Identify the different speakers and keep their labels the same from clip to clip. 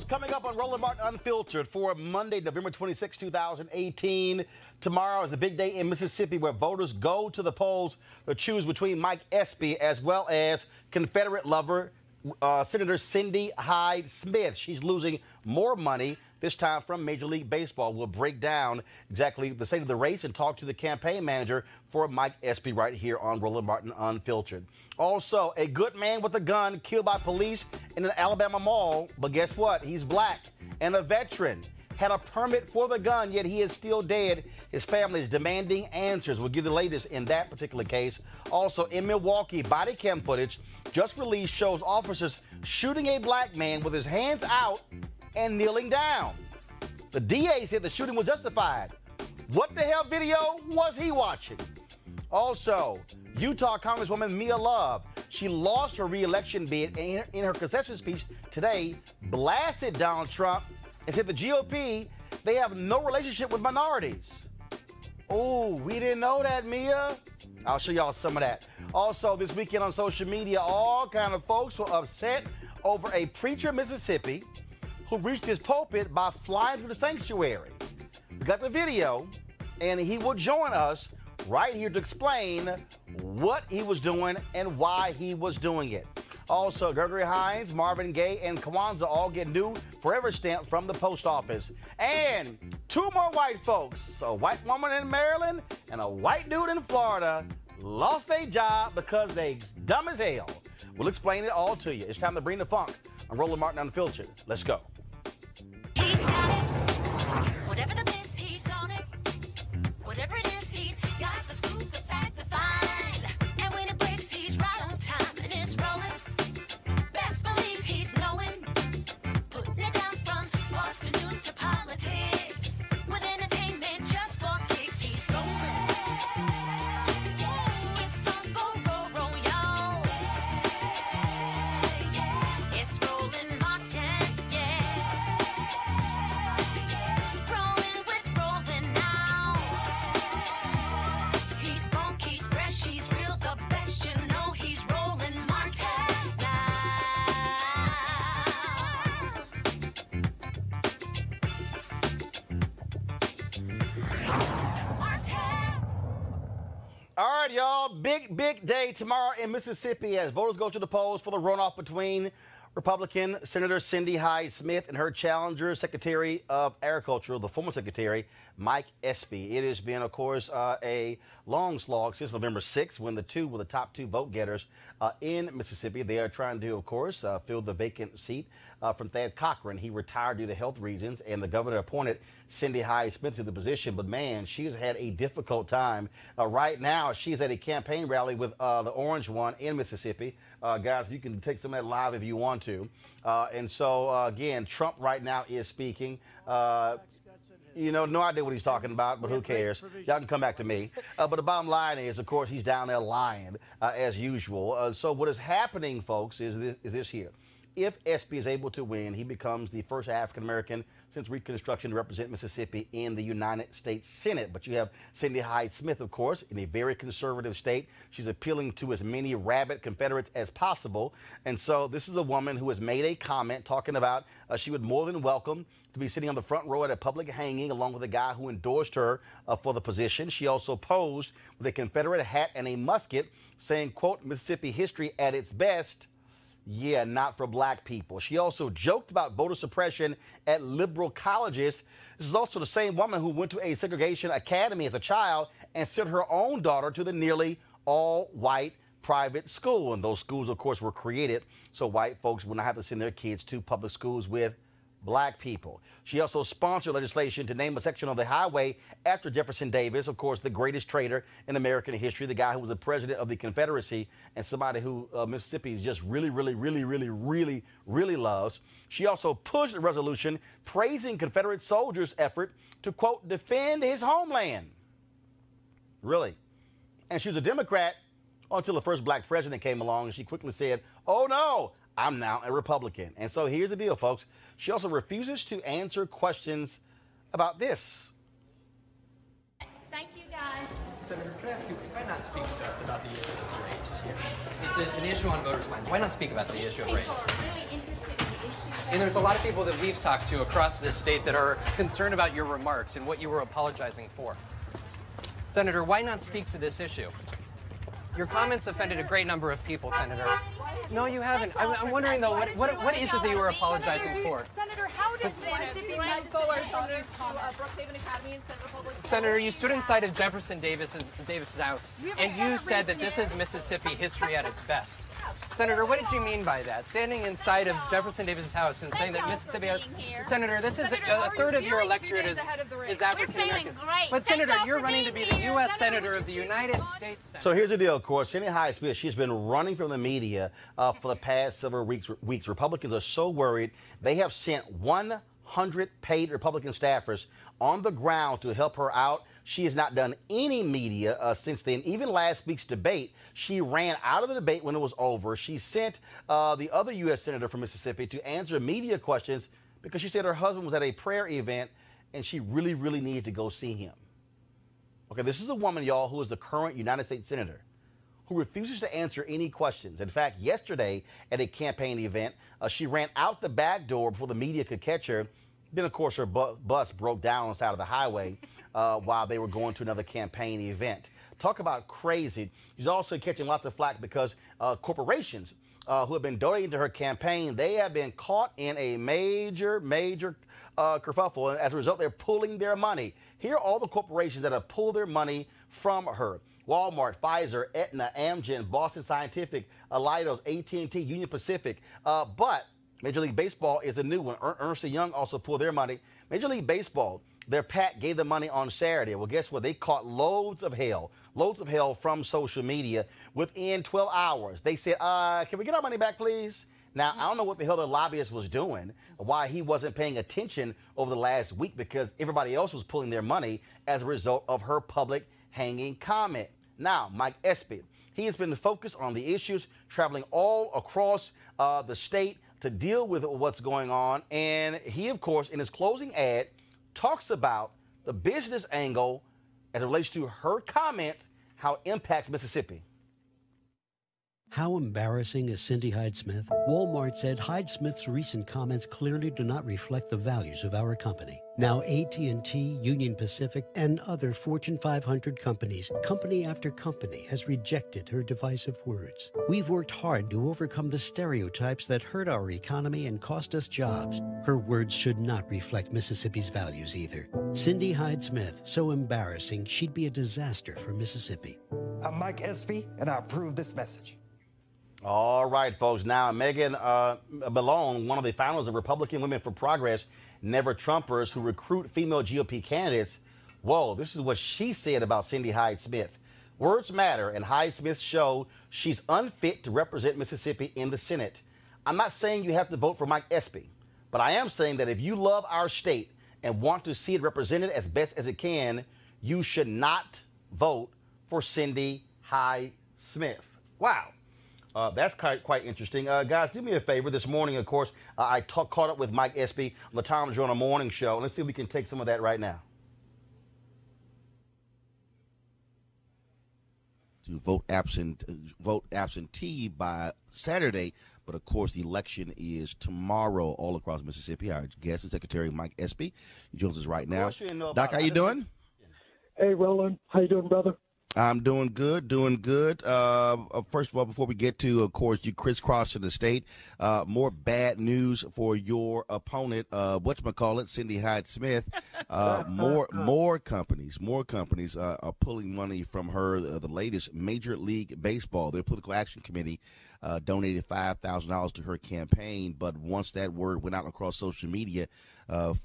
Speaker 1: coming up on Roland Martin Unfiltered for Monday, November 26, 2018. Tomorrow is the big day in Mississippi where voters go to the polls to choose between Mike Espy as well as Confederate lover Senator Cindy Hyde Smith. She's losing more money, this time from Major League Baseball. We'll break down exactly the state of the race and talk to the campaign manager for Mike Espy right here on Roland Martin Unfiltered. Also, a good man with a gun killed by police in an Alabama mall, but guess what? He's black and a veteran. Had a permit for the gun, yet he is still dead. His family is demanding answers. We'll give the latest in that particular case. Also, in Milwaukee, body cam footage just released shows officers shooting a black man with his hands out and kneeling down. The DA said the shooting was justified. What the hell video was he watching? Also, Utah Congresswoman Mia Love, she lost her re-election bid and in her concession speech today blasted Donald Trump and said the GOP, they have no relationship with minorities. Oh, we didn't know that, Mia. I'll show y'all some of that. Also, this weekend on social media, all kind of folks were upset over a preacher in Mississippi who reached his pulpit by flying through the sanctuary. We got the video, and he will join us right here to explain what he was doing and why he was doing it. Also, Gregory Hines, Marvin Gaye, and Kwanzaa all get new forever stamps from the post office. And two more white folks, a white woman in Maryland and a white dude in Florida, lost their job because they dumb as hell. We'll explain it all to you. It's time to bring the funk on Roland Martin Unfiltered. Let's go.
Speaker 2: He's got it. Whatever the biz, he's on it. Whatever it is, he's got the scoop, the fact, the find. And when it breaks, he's right on time and it's rolling. Best believe he's knowing. Putting it down from sports to news to politics. With entertainment just for kicks, he's rolling. It's on go, roll, y'all. It's Roland Martin, rolling with Roland now. He's funk, he's fresh, he's real, the best, you know he's Roland Martin now. Martin.
Speaker 1: All right, y'all. Big day tomorrow in Mississippi as voters go to the polls for the runoff between Republican Senator Cindy Hyde Smith and her challenger, Secretary of Agriculture, the former Secretary, Mike Espy. It has been, of course, a long slog since November 6th when the two were the top two vote getters in Mississippi. They are trying to, of course, fill the vacant seat from Thad Cochran. He retired due to health reasons, and the governor appointed Cindy Hyde Smith to the position. But, man, she's had a difficult time. Right now, she's at a campaign rally with the Orange One in Mississippi. Guys, you can take some of that live if you want to. And so, again, Trump right now is speaking. You know, no idea what he's talking about, but who cares? Y'all can come back to me. But the bottom line is, of course, he's down there lying as usual. So what is happening, folks, is this here. If Espy is able to win, he becomes the first African-American since Reconstruction to represent Mississippi in the United States Senate. But you have Cindy Hyde Smith, of course, in a very conservative state. She's appealing to as many rabid Confederates as possible. And so this is a woman who has made a comment talking about she would more than welcome to be sitting on the front row at a public hanging along with a guy who endorsed her for the position. She also posed with a Confederate hat and a musket saying, quote, Mississippi history at its best. Yeah, not for black people. She also joked about voter suppression at liberal colleges. This is also the same woman who went to a segregation academy as a child and sent her own daughter to the nearly all-white private school. And those schools, of course, were created so white folks would not have to send their kids to public schools with black people. She also sponsored legislation to name a section of the highway after Jefferson Davis, of course, the greatest traitor in American history, the guy who was the president of the Confederacy and somebody who Mississippi just really loves. She also pushed a resolution praising Confederate soldiers' effort to, quote, defend his homeland. Really. And she was a Democrat until the first black president came along, and she quickly said, oh, no, I'm now a Republican. And so here's the deal, folks. She also refuses to answer questions about this.
Speaker 3: Thank you, guys.
Speaker 4: Senator, can I ask you, why not speak to us about the issue of race? It's an issue on voters' minds. Why not speak about the issue of race?
Speaker 3: People are really interested in issues
Speaker 4: And there's a lot of people that we've talked to across this state that are concerned about your remarks and what you were apologizing for. Senator, why not speak to this issue? Your comments offended a great number of people, Senator. No, you haven't. I'm wondering, though, what is it that you were apologizing for?
Speaker 5: Senator, how does Mississippi move forward from these Brookhaven Academy and Central Public Schools?
Speaker 4: Senator, you stood inside of Jefferson Davis's house, and you said that this is Mississippi history at its best. Senator, what did you mean by that? Standing inside of Jefferson Davis's house and saying that Mississippi has... Senator, this is a third of your electorate is African American. But Senator, you're running to be the U.S. Senator of the United States Senate.
Speaker 1: So here's the deal, of course. Cindy Hyde-Smith, she's been running from the media for the past several weeks. Republicans are so worried they have sent 100 paid Republican staffers on the ground to help her out. She has not done any media since then. Even last week's debate, she ran out of the debate when it was over. She sent the other U.S. Senator from Mississippi to answer media questions because she said her husband was at a prayer event and she really, really needed to go see him. Okay, this is a woman, y'all, who is the current United States Senator who refuses to answer any questions. In fact, yesterday at a campaign event, she ran out the back door before the media could catch her. Then, of course, her bus broke down on the side of the highway while they were going to another campaign event. Talk about crazy. She's also catching lots of flack because corporations who have been donating to her campaign, they have been caught in a major kerfuffle. And as a result, they're pulling their money. Here are all the corporations that have pulled their money from her. Walmart, Pfizer, Aetna, Amgen, Boston Scientific, Leidos, AT&T, Union Pacific. But Major League Baseball is a new one. Ernst & Young also pulled their money. Major League Baseball, their PAC gave the money on Saturday. Well, guess what? They caught loads of hell from social media within 12 hours. They said, can we get our money back, please? Now, I don't know what the hell the lobbyist was doing, why he wasn't paying attention over the last week, because everybody else was pulling their money as a result of her public hanging comment. Now, Mike Espy, he has been focused on the issues, traveling all across the state to deal with what's going on. And he, of course, in his closing ad, talks about the business angle as it relates to her comment, how it impacts Mississippi.
Speaker 6: How embarrassing is Cindy Hyde-Smith? Walmart said Hyde-Smith's recent comments clearly do not reflect the values of our company. Now AT&T, Union Pacific, and other Fortune 500 companies, company after company, has rejected her divisive words. We've worked hard to overcome the stereotypes that hurt our economy and cost us jobs. Her words should not reflect Mississippi's values either. Cindy Hyde-Smith, so embarrassing, she'd be a disaster for Mississippi.
Speaker 7: I'm Mike Espy, and I approve this message.
Speaker 1: All right, folks. Now, Megan Malone, one of the founders of Republican Women for Progress, Never Trumpers, who recruit female GOP candidates. Whoa, this is what she said about Cindy Hyde-Smith. Words matter, and Hyde-Smith showed she's unfit to represent Mississippi in the Senate. I'm not saying you have to vote for Mike Espy, but I am saying that if you love our state and want to see it represented as best as it can, you should not vote for Cindy Hyde-Smith. Wow. That's quite interesting. Guys, do me a favor. This morning, of course, I caught up with Mike Espy on the Tom Joyner Morning Show. Let's see if we can take some of that right now.
Speaker 8: To vote absentee by Saturday, but of course the election is tomorrow all across Mississippi. Our guest is Secretary Mike Espy. He joins us right now. Doc, how you doing?
Speaker 9: Hey, Roland. How you doing, brother?
Speaker 8: I'm doing good, First of all, before we get to, of course, you crisscrossing the state, more bad news for your opponent, whatchamacallit, Cindy Hyde-Smith. More companies are pulling money from her. The latest, Major League Baseball, their political action committee, donated $5,000 to her campaign. But once that word went out across social media,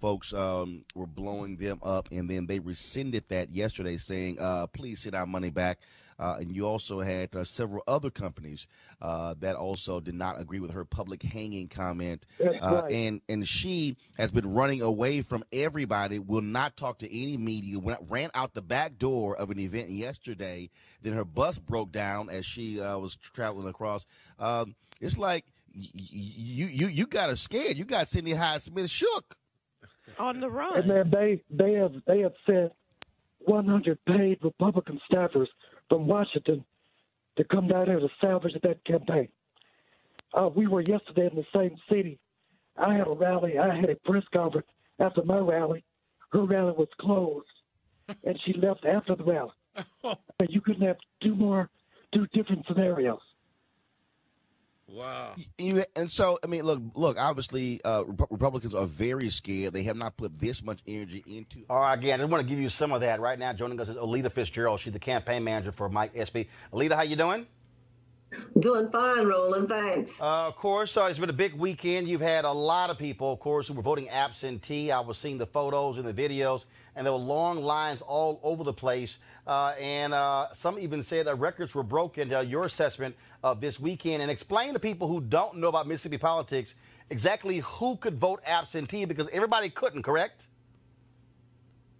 Speaker 8: folks were blowing them up, and then they rescinded that yesterday, saying, please send our money back. And you also had several other companies that also did not agree with her public hanging comment. Right. And she has been running away from everybody, will not talk to any media, ran out the back door of an event yesterday. Then her bus broke down as she was traveling across. It's like you got her scared. You got Cindy Hyde-Smith shook.
Speaker 10: On the run.
Speaker 9: And man, they have sent 100 paid Republican staffers from Washington to come down here to salvage that campaign. We were yesterday in the same city I had a rally. I had a press conference after my rally. Her rally was closed, and she left after the rally. But you couldn't have two different scenarios.
Speaker 10: Wow.
Speaker 8: And so, I mean, look. Obviously, Republicans are very scared. They have not put this much energy into.
Speaker 1: All right, again, I just want to give you some of that right now. Joining us is Oleta Fitzgerald. She's the campaign manager for Mike Espy. Oleta, how you doing?
Speaker 11: Doing fine, Roland. Thanks.
Speaker 1: Of course, it's been a big weekend. You've had a lot of people, of course, who were voting absentee. I was seeing the photos and the videos, and there were long lines all over the place. And some even said that records were broken. Your assessment of this weekend, and explain to people who don't know about Mississippi politics exactly who could vote absentee, because everybody couldn't, correct?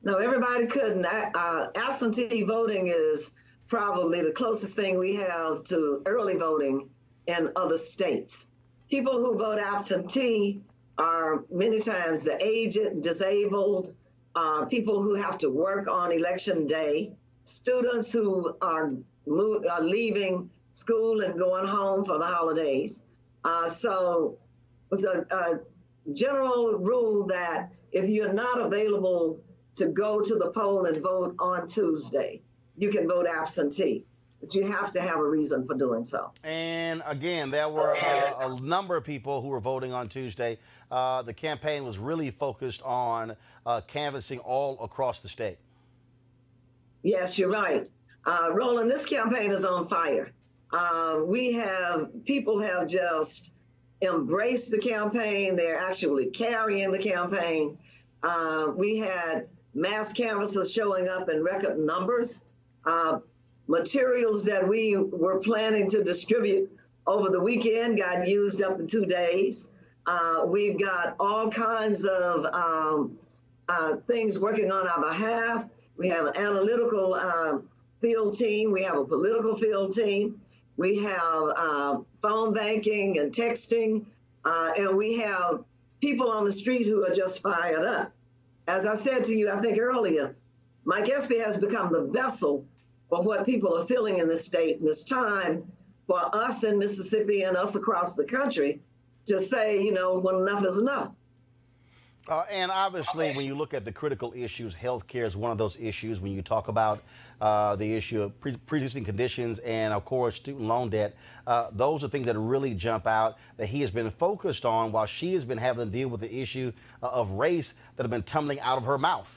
Speaker 11: No, everybody couldn't. Absentee voting is probably the closest thing we have to early voting in other states. People who vote absentee are many times the aged, disabled, people who have to work on election day, students who are leaving school and going home for the holidays. So it was a general rule that if you're not available to go to the poll and vote on Tuesday, you can vote absentee, but you have to have a reason for doing so.
Speaker 1: And again, there were a number of people who were voting on Tuesday. The campaign was really focused on canvassing all across the state.
Speaker 11: Yes, you're right. Roland, this campaign is on fire. People have just embraced the campaign. They're actually carrying the campaign. We had mass canvassers showing up in record numbers. Materials that we were planning to distribute over the weekend got used up in 2 days. We've got all kinds of things working on our behalf. We have an analytical field team. We have a political field team. We have phone banking and texting. And we have people on the street who are just fired up. As I said to you, I think earlier, Mike Espy has become the vessel for what people are feeling in the state. And it's time for us in Mississippi and us across the country to say, when enough is enough.
Speaker 1: And obviously, when you look at the critical issues, healthcare is one of those issues. When you talk about the issue of pre-existing conditions and, of course, student loan debt, those are things that really jump out that he has been focused on while she has been having to deal with the issue of race that have been tumbling out of her mouth.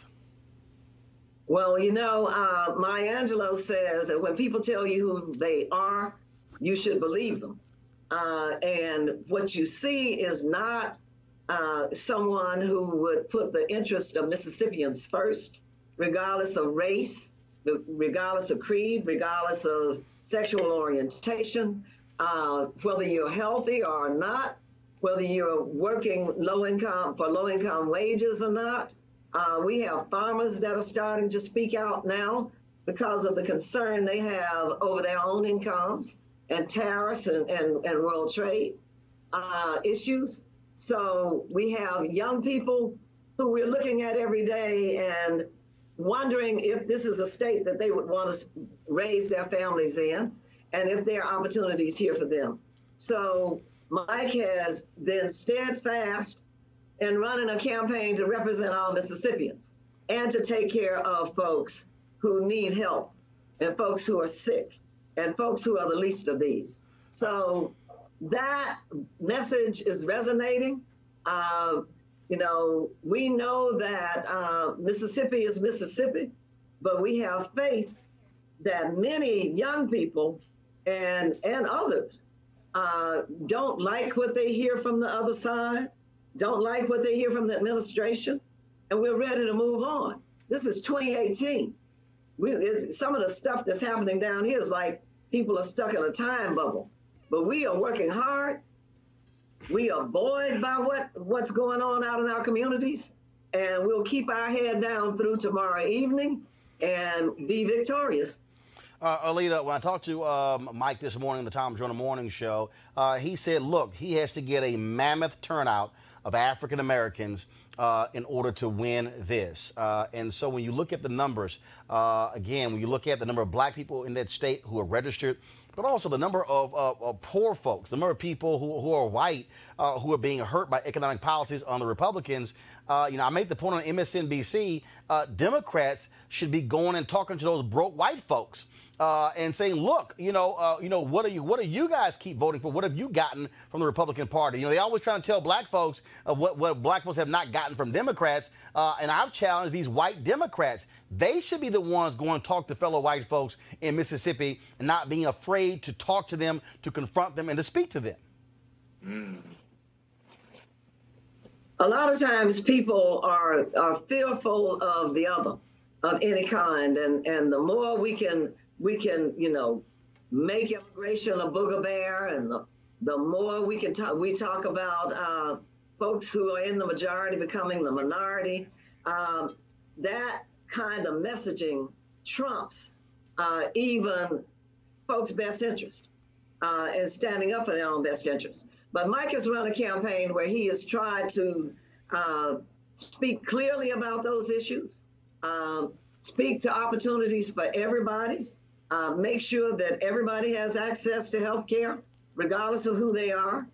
Speaker 11: Well, Maya Angelou says that when people tell you who they are, you should believe them. And what you see is not someone who would put the interest of Mississippians first, regardless of race, regardless of creed, regardless of sexual orientation, whether you're healthy or not, whether you're working for low-income wages or not. We have farmers that are starting to speak out now because of the concern they have over their own incomes and tariffs and world trade issues. So we have young people who we're looking at every day and wondering if this is a state that they would want to raise their families in and if there are opportunities here for them. So Mike has been steadfast in running a campaign to represent all Mississippians and to take care of folks who need help and folks who are sick and folks who are the least of these. So that message is resonating. We know that Mississippi is Mississippi, but we have faith that many young people and others don't like what they hear from the other side, don't like what they hear from the administration, and we're ready to move on. This is 2018. Some of the stuff that's happening down here is like people are stuck in a time bubble. But we are working hard. We are buoyed by what's going on out in our communities, and we'll keep our head down through tomorrow evening and be victorious.
Speaker 1: Oleta, when I talked to Mike this morning, the Tom Joyner Morning Show, he said, look, he has to get a mammoth turnout of African Americans in order to win this. And so when you look at the numbers, again, when you look at the number of black people in that state who are registered, but also the number of poor folks, the number of people who are white who are being hurt by economic policies on the Republicans. I made the point on MSNBC, Democrats should be going and talking to those broke white folks and saying, look, what do you guys keep voting for? What have you gotten from the Republican Party? They always try to tell black folks what black folks have not gotten from Democrats. And I've challenged these white Democrats. They should be the ones going to talk to fellow white folks in Mississippi and not being afraid to talk to them, to confront them, and to speak to them.
Speaker 11: A lot of times people are fearful of the other, of any kind, and the more we can make immigration a booger bear, and the more we talk about folks who are in the majority becoming the minority, that kind of messaging trumps even folks' best interest and standing up for their own best interest. But Mike has run a campaign where he has tried to speak clearly about those issues, speak to opportunities for everybody, make sure that everybody has access to health care, regardless of who they are.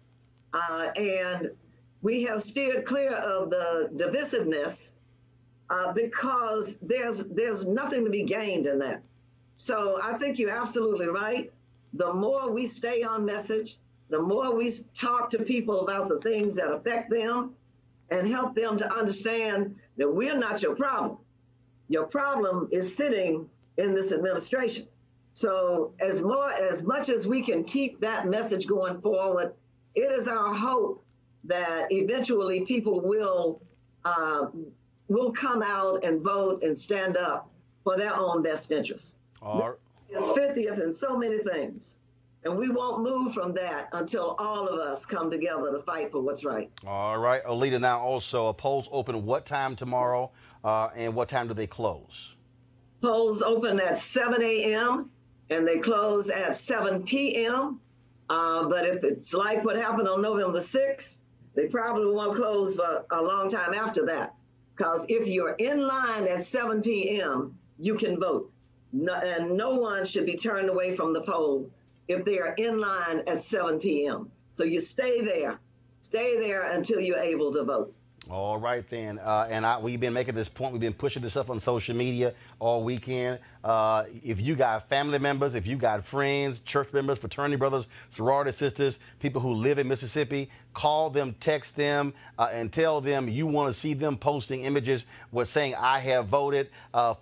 Speaker 11: And we have steered clear of the divisiveness because there's nothing to be gained in that. So I think you're absolutely right. The more we stay on message, the more we talk to people about the things that affect them and help them to understand that we're not your problem. Your problem is sitting in this administration. So as much as we can keep that message going forward, it is our hope that eventually people will come out and vote and stand up for their own best interests. It's 50th in so many things. And we won't move from that until all of us come together to fight for what's right.
Speaker 1: All right. Oleta, now also, polls open what time tomorrow and what time do they close?
Speaker 11: Polls open at 7 a.m. and they close at 7 p.m. But if it's like what happened on November 6th, they probably won't close for a long time after that. Because if you're in line at 7 p.m., you can vote. And no one should be turned away from the poll if they are in line at 7 p.m. So you stay there until you're able to vote.
Speaker 1: All right, then. We've been making this point. We've been pushing this up on social media all weekend. If you got family members, if you got friends, church members, fraternity brothers, sorority sisters, people who live in Mississippi, call them, text them, and tell them you want to see them posting images with saying, I have voted.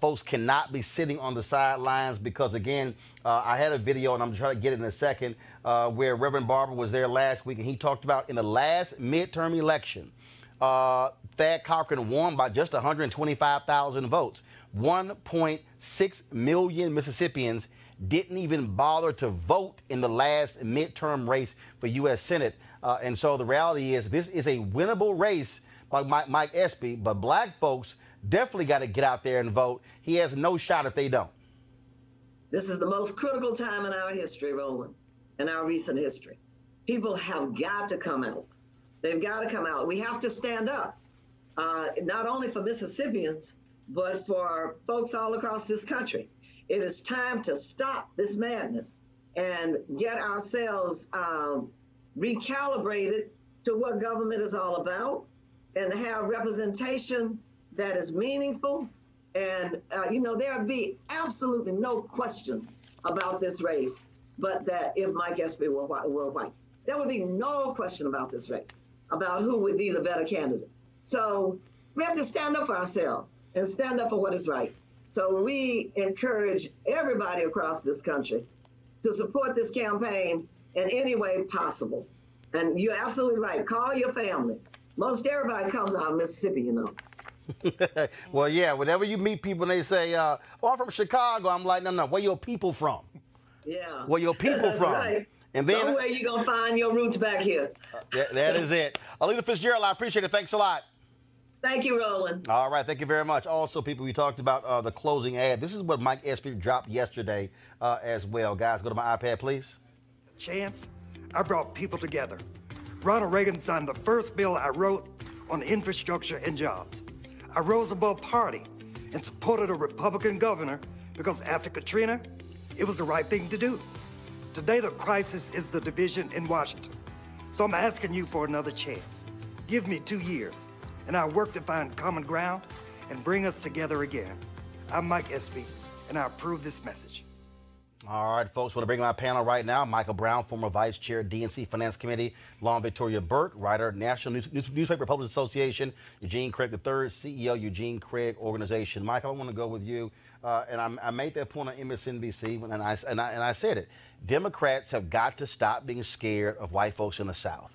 Speaker 1: Folks cannot be sitting on the sidelines because, again, I had a video, and I'm trying to get it in a second, where Reverend Barber was there last week, and he talked about in the last midterm election, Thad Cochran won by just 125,000 votes. 1.6 million Mississippians didn't even bother to vote in the last midterm race for U.S. Senate. And so the reality is this is a winnable race by Mike Espy, but black folks definitely got to get out there and vote. He has no shot if they don't.
Speaker 11: This is the most critical time in our history, Roland, in our recent history. People have got to come out. They've got to come out. We have to stand up, not only for Mississippians, but for folks all across this country. It is time to stop this madness and get ourselves recalibrated to what government is all about and have representation that is meaningful. And, there would be absolutely no question about this race, but that if Mike Espy were white, there would be no question about this race, about who would be the better candidate. So we have to stand up for ourselves and stand up for what is right. So we encourage everybody across this country to support this campaign in any way possible. And you're absolutely right. Call your family. Most everybody comes out of Mississippi,
Speaker 1: Well, yeah, whenever you meet people and they say, I'm from Chicago, I'm like, no, where your people from?
Speaker 11: Yeah.
Speaker 1: Where your people from?
Speaker 11: Right.
Speaker 1: And then,
Speaker 11: somewhere you're going to find your roots back here.
Speaker 1: That is it. Oleta Fitzgerald, I appreciate it. Thanks a lot.
Speaker 11: Thank you, Roland.
Speaker 1: All right. Thank you very much. Also, people, we talked about the closing ad. This is what Mike Espy dropped yesterday as well. Guys, go to my iPad, please.
Speaker 7: Chance, I brought people together. Ronald Reagan signed the first bill I wrote on infrastructure and jobs. I rose above party and supported a Republican governor because after Katrina, it was the right thing to do. Today, the crisis is the division in Washington. So I'm asking you for another chance. Give me 2 years, and I'll work to find common ground and bring us together again. I'm Mike Espy, and I approve this message.
Speaker 1: All right, folks, want to bring my panel right now. Michael Brown, former Vice Chair, DNC Finance Committee. Lauren Victoria Burke, writer, National Newspaper Publishers Association. Eugene Craig III, CEO, Eugene Craig Organization. Michael, I want to go with you. And I made that point on MSNBC, and I said it. Democrats have got to stop being scared of white folks in the South.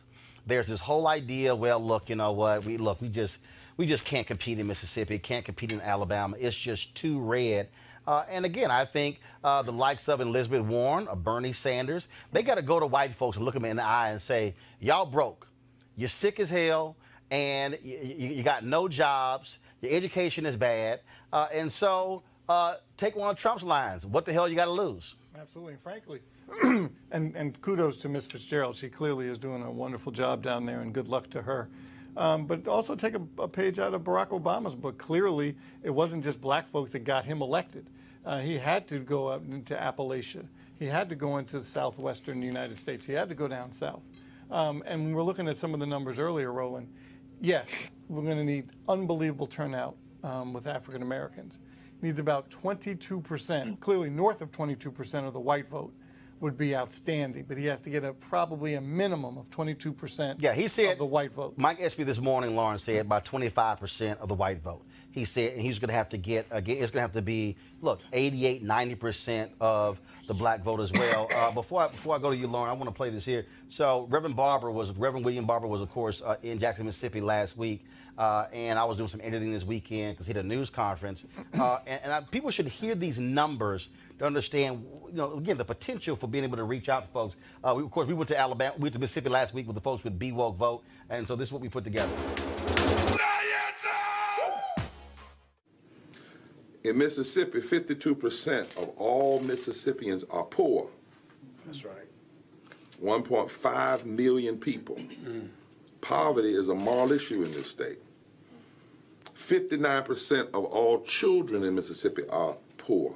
Speaker 1: There's this whole idea, well, look, you know what, we just can't compete in Mississippi, can't compete in Alabama. It's just too red. And again, I think the likes of Elizabeth Warren or Bernie Sanders, they got to go to white folks and look them in the eye and say, y'all broke, you're sick as hell, and you got no jobs, your education is bad, and so take one of Trump's lines. What the hell you got to lose?
Speaker 10: Absolutely, frankly. and kudos to Ms. Fitzgerald. She clearly is doing a wonderful job down there, and good luck to her. But also take a page out of Barack Obama's book. Clearly, it wasn't just black folks that got him elected. He had to go up into Appalachia. He had to go into the southwestern United States. He had to go down south. And when we're looking at some of the numbers earlier, Roland, yes, we're going to need unbelievable turnout with African Americans. Needs about 22%, clearly north of 22% of the white vote would be outstanding, but he has to get probably a minimum of 22%
Speaker 1: he said,
Speaker 10: of the white vote.
Speaker 1: Mike Espy this morning, Lauren, said about 25% of the white vote. He said, and he's going to have to get, it's going to have to be, look, 88, 90% of the black vote as well. Before I go to you, Lauren, I want to play this here. So Reverend William Barber was, of course, in Jackson, Mississippi last week. And I was doing some editing this weekend because he had a news conference. People should hear these numbers to understand, again, the potential for being able to reach out to folks. Of course, we went to Alabama, we went to Mississippi last week with the folks with Be Woke Vote. And so this is what we put together.
Speaker 12: In Mississippi, 52% of all Mississippians are poor.
Speaker 10: That's right.
Speaker 12: 1.5 million people. Poverty is a moral issue in this state. 59% of all children in Mississippi are poor.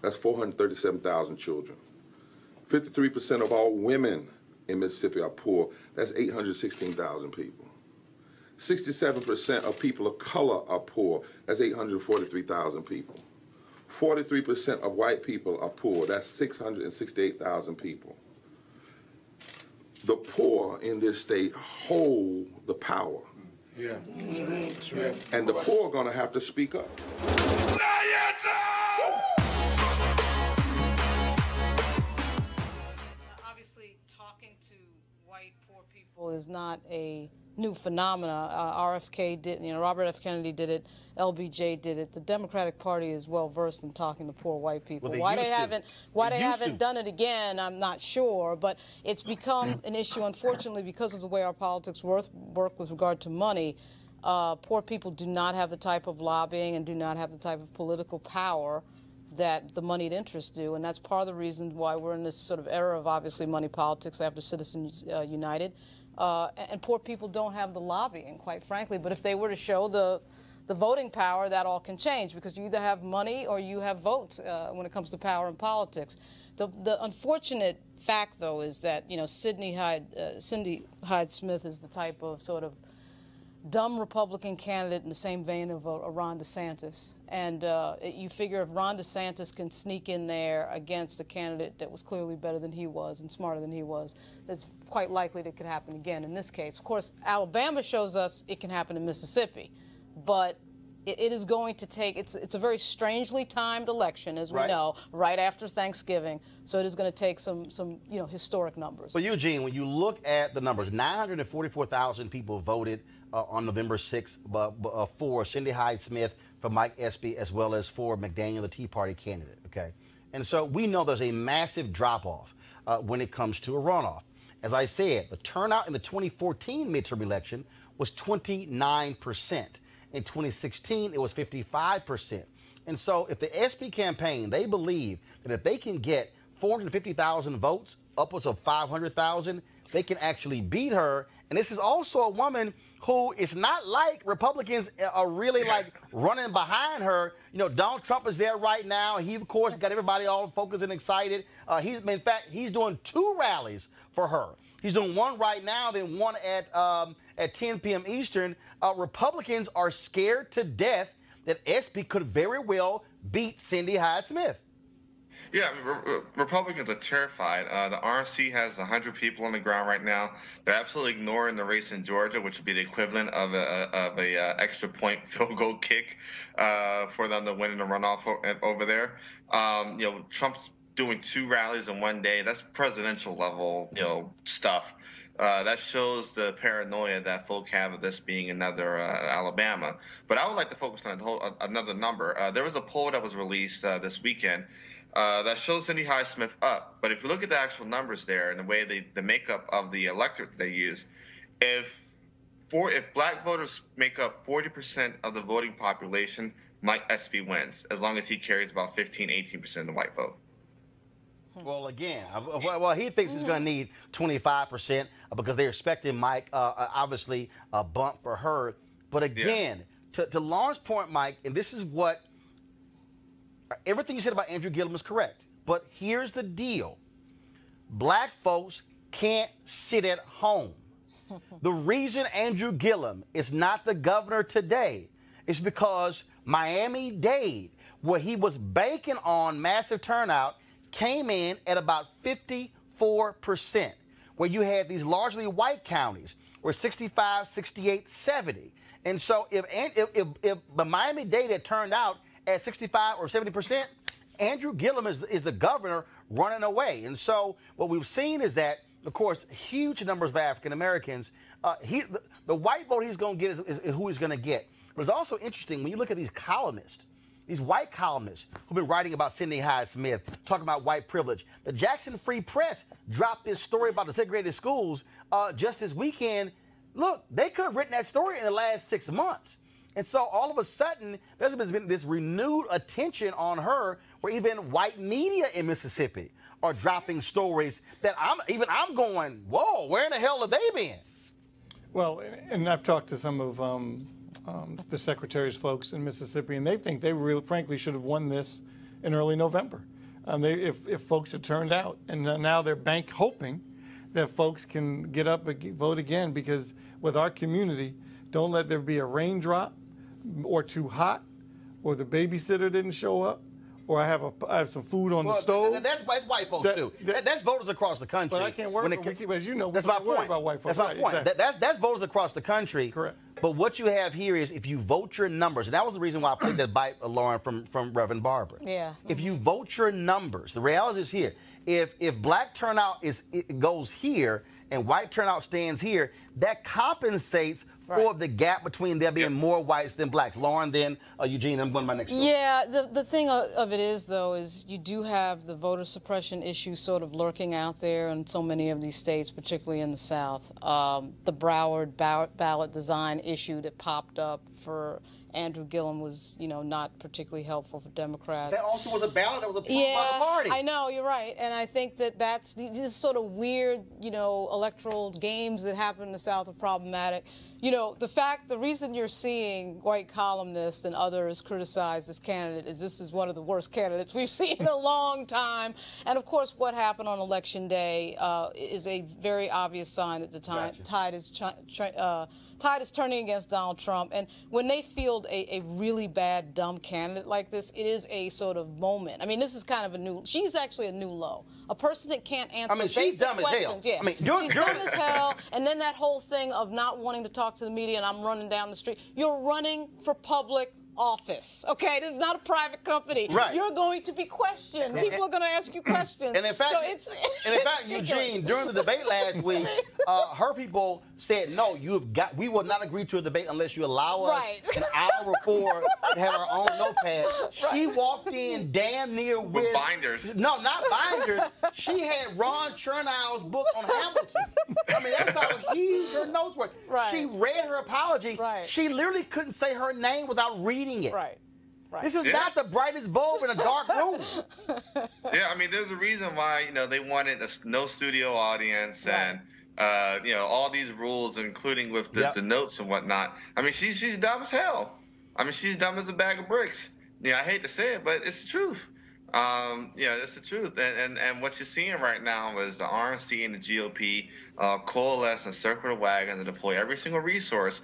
Speaker 12: That's 437,000 children. 53% of all women in Mississippi are poor. That's 816,000 people. 67% of people of color are poor. That's 843,000 people. 43% of white people are poor. That's 668,000 people. The poor in this state hold the power.
Speaker 10: Yeah, that's right.
Speaker 12: And the poor are going to have to speak up.
Speaker 13: Obviously, talking to white poor people is not a new phenomena. RFK did, Robert F. Kennedy did it, LBJ did it. The Democratic Party is well versed in talking to poor white people.
Speaker 1: Well,
Speaker 13: why they haven't done it again, I'm not sure. But it's become an issue, unfortunately, because of the way our politics work with regard to money. Poor people do not have the type of lobbying and do not have the type of political power that the moneyed interests do, and that's part of the reason why we're in this sort of era of obviously money politics after Citizens United. And poor people don't have the lobbying, quite frankly. But if they were to show the voting power, that all can change, because you either have money or you have votes when it comes to power in politics. The unfortunate fact, though, is that Cindy Hyde Smith is the type of sort of dumb Republican candidate in the same vein of a Ron DeSantis. And you figure if Ron DeSantis can sneak in there against a candidate that was clearly better than he was and smarter than he was, it's quite likely that it could happen again in this case. Of course, Alabama shows us it can happen in Mississippi, but it is going to take, it's a very strangely timed election, as we know, right after Thanksgiving. So it is going to take some historic numbers.
Speaker 1: Well, Eugene, when you look at the numbers, 944,000 people voted on November 6th for Cindy Hyde Smith, for Mike Espy, as well as for McDaniel, the Tea Party candidate, okay? And so we know there's a massive drop-off when it comes to a runoff. As I said, the turnout in the 2014 midterm election was 29%. In 2016, it was 55%. And so if the Espy campaign, they believe that if they can get 450,000 votes, upwards of 500,000, they can actually beat her. And this is also a woman who is not like Republicans are really like running behind her. You know, Donald Trump is there right now. He, of course, got everybody all focused and excited. In fact, he's doing 2 rallies for her. He's doing one right now, then one at 10 p.m. Eastern. Republicans are scared to death that SP could very well beat Cindy Hyde-Smith.
Speaker 14: Yeah, I mean, Republicans are terrified. The RNC has 100 people on the ground right now. They're absolutely ignoring the race in Georgia, which would be the equivalent of a extra point field goal kick for them to win in the runoff over there. You know, Trump's doing 2 rallies in one day. That's presidential level, you know, stuff. That shows the paranoia that folk have of this being another Alabama. But I would like to focus on another number. There was a poll that was released this weekend that shows Cindy Hyde-Smith up. But if you look at the actual numbers there and the way the makeup of the electorate that they use, if black voters make up 40% of the voting population, Mike Espy wins, as long as he carries about 15-18% of the white vote.
Speaker 1: Well, again, he thinks he's going to need 25% because they're expecting Mike, obviously, a bump for her. But again, to Lauren's point, Mike, and this is what everything you said about Andrew Gillum is correct. But here's the deal. Black folks can't sit at home. The reason Andrew Gillum is not the governor today is because Miami-Dade, where he was banking on massive turnout, came in at about 54%, where you had these largely white counties were 65, 68, 70. And so if the Miami-Dade had turned out at 65 or 70%, Andrew Gillum is the governor running away. And so what we've seen is that, of course, huge numbers of African Americans, the white vote he's going to get is who he's going to get. But it's also interesting when you look at these columnists, these white columnists who've been writing about Cindy Hyde-Smith, talking about white privilege. The Jackson Free Press dropped this story about the segregated schools just this weekend. Look, they could have written that story in the last 6 months. And so all of a sudden, there's been this renewed attention on her where even white media in Mississippi are dropping stories that I'm going, whoa, where in the hell have they been? Well,
Speaker 10: And I've talked to some of the secretary's folks in Mississippi, and they think they really, frankly, should have won this in early November. If folks had turned out, and now they're hoping that folks can get up and vote again, because with our community, don't let there be a raindrop or too hot, or the babysitter didn't show up, or I have some food on the stove.
Speaker 1: That's white folks too. That's voters across the country.
Speaker 10: But I can't worry as you know,
Speaker 1: that's my point.
Speaker 10: About white folks.
Speaker 1: That's my point.
Speaker 10: Exactly.
Speaker 1: That's voters across the country.
Speaker 10: Correct.
Speaker 1: But what you have here is if you vote your numbers, and that was the reason why I played that bite, Lauren, from Reverend Barber.
Speaker 13: Yeah.
Speaker 1: If you vote your numbers, the reality is here. If black turnout goes here and white turnout stands here, that compensates for the gap between there being more whites than blacks. Lauren, then Eugene, I'm going to my next story.
Speaker 13: Yeah, the thing of it is, though, is you do have the voter suppression issue sort of lurking out there in so many of these states, particularly in the South. The Broward ballot design issue that popped up for Andrew Gillum was, not particularly helpful for Democrats.
Speaker 1: That also was a ballot that was approved by the party.
Speaker 13: I know, you're right. And I think that's these sort of weird, electoral games that happen in the South are problematic. The reason you're seeing white columnists and others criticize this candidate is this is one of the worst candidates we've seen in a long time. And, of course, what happened on Election Day is a very obvious sign that the tide is turning against Donald Trump. And when they field a really bad, dumb candidate like this, it is a sort of moment. I mean, this is kind of she's actually a new low. A person that can't answer
Speaker 1: she's
Speaker 13: basic
Speaker 1: dumb
Speaker 13: questions.
Speaker 1: as hell.
Speaker 13: Yeah. She's dumb as hell. And then that whole thing of not wanting to talk to the media and I'm running down the street. You're running for public office. Okay, this is not a private company.
Speaker 1: Right.
Speaker 13: You're going to be questioned. People are going to ask you questions.
Speaker 1: And in fact, Eugene, during the debate last week, her people said, no, we will not agree to a debate unless you allow us an hour before to have our own notepad. She walked in damn near with
Speaker 14: binders.
Speaker 1: No, not binders. She had Ron Chernow's book on Hamilton. I mean, that's how huge her notes were.
Speaker 13: Right.
Speaker 1: She read her apology.
Speaker 13: Right.
Speaker 1: She literally couldn't say her name without reading it.
Speaker 13: Right.
Speaker 1: This is not the brightest bulb in a dark room.
Speaker 14: Yeah, I mean, there's a reason why, they wanted no studio audience and, all these rules, including with the notes and whatnot. I mean, she's dumb as hell. I mean, she's dumb as a bag of bricks. I hate to say it, but it's the truth. It's the truth. And what you're seeing right now is the RNC and the GOP coalesce and circle the wagon and deploy every single resource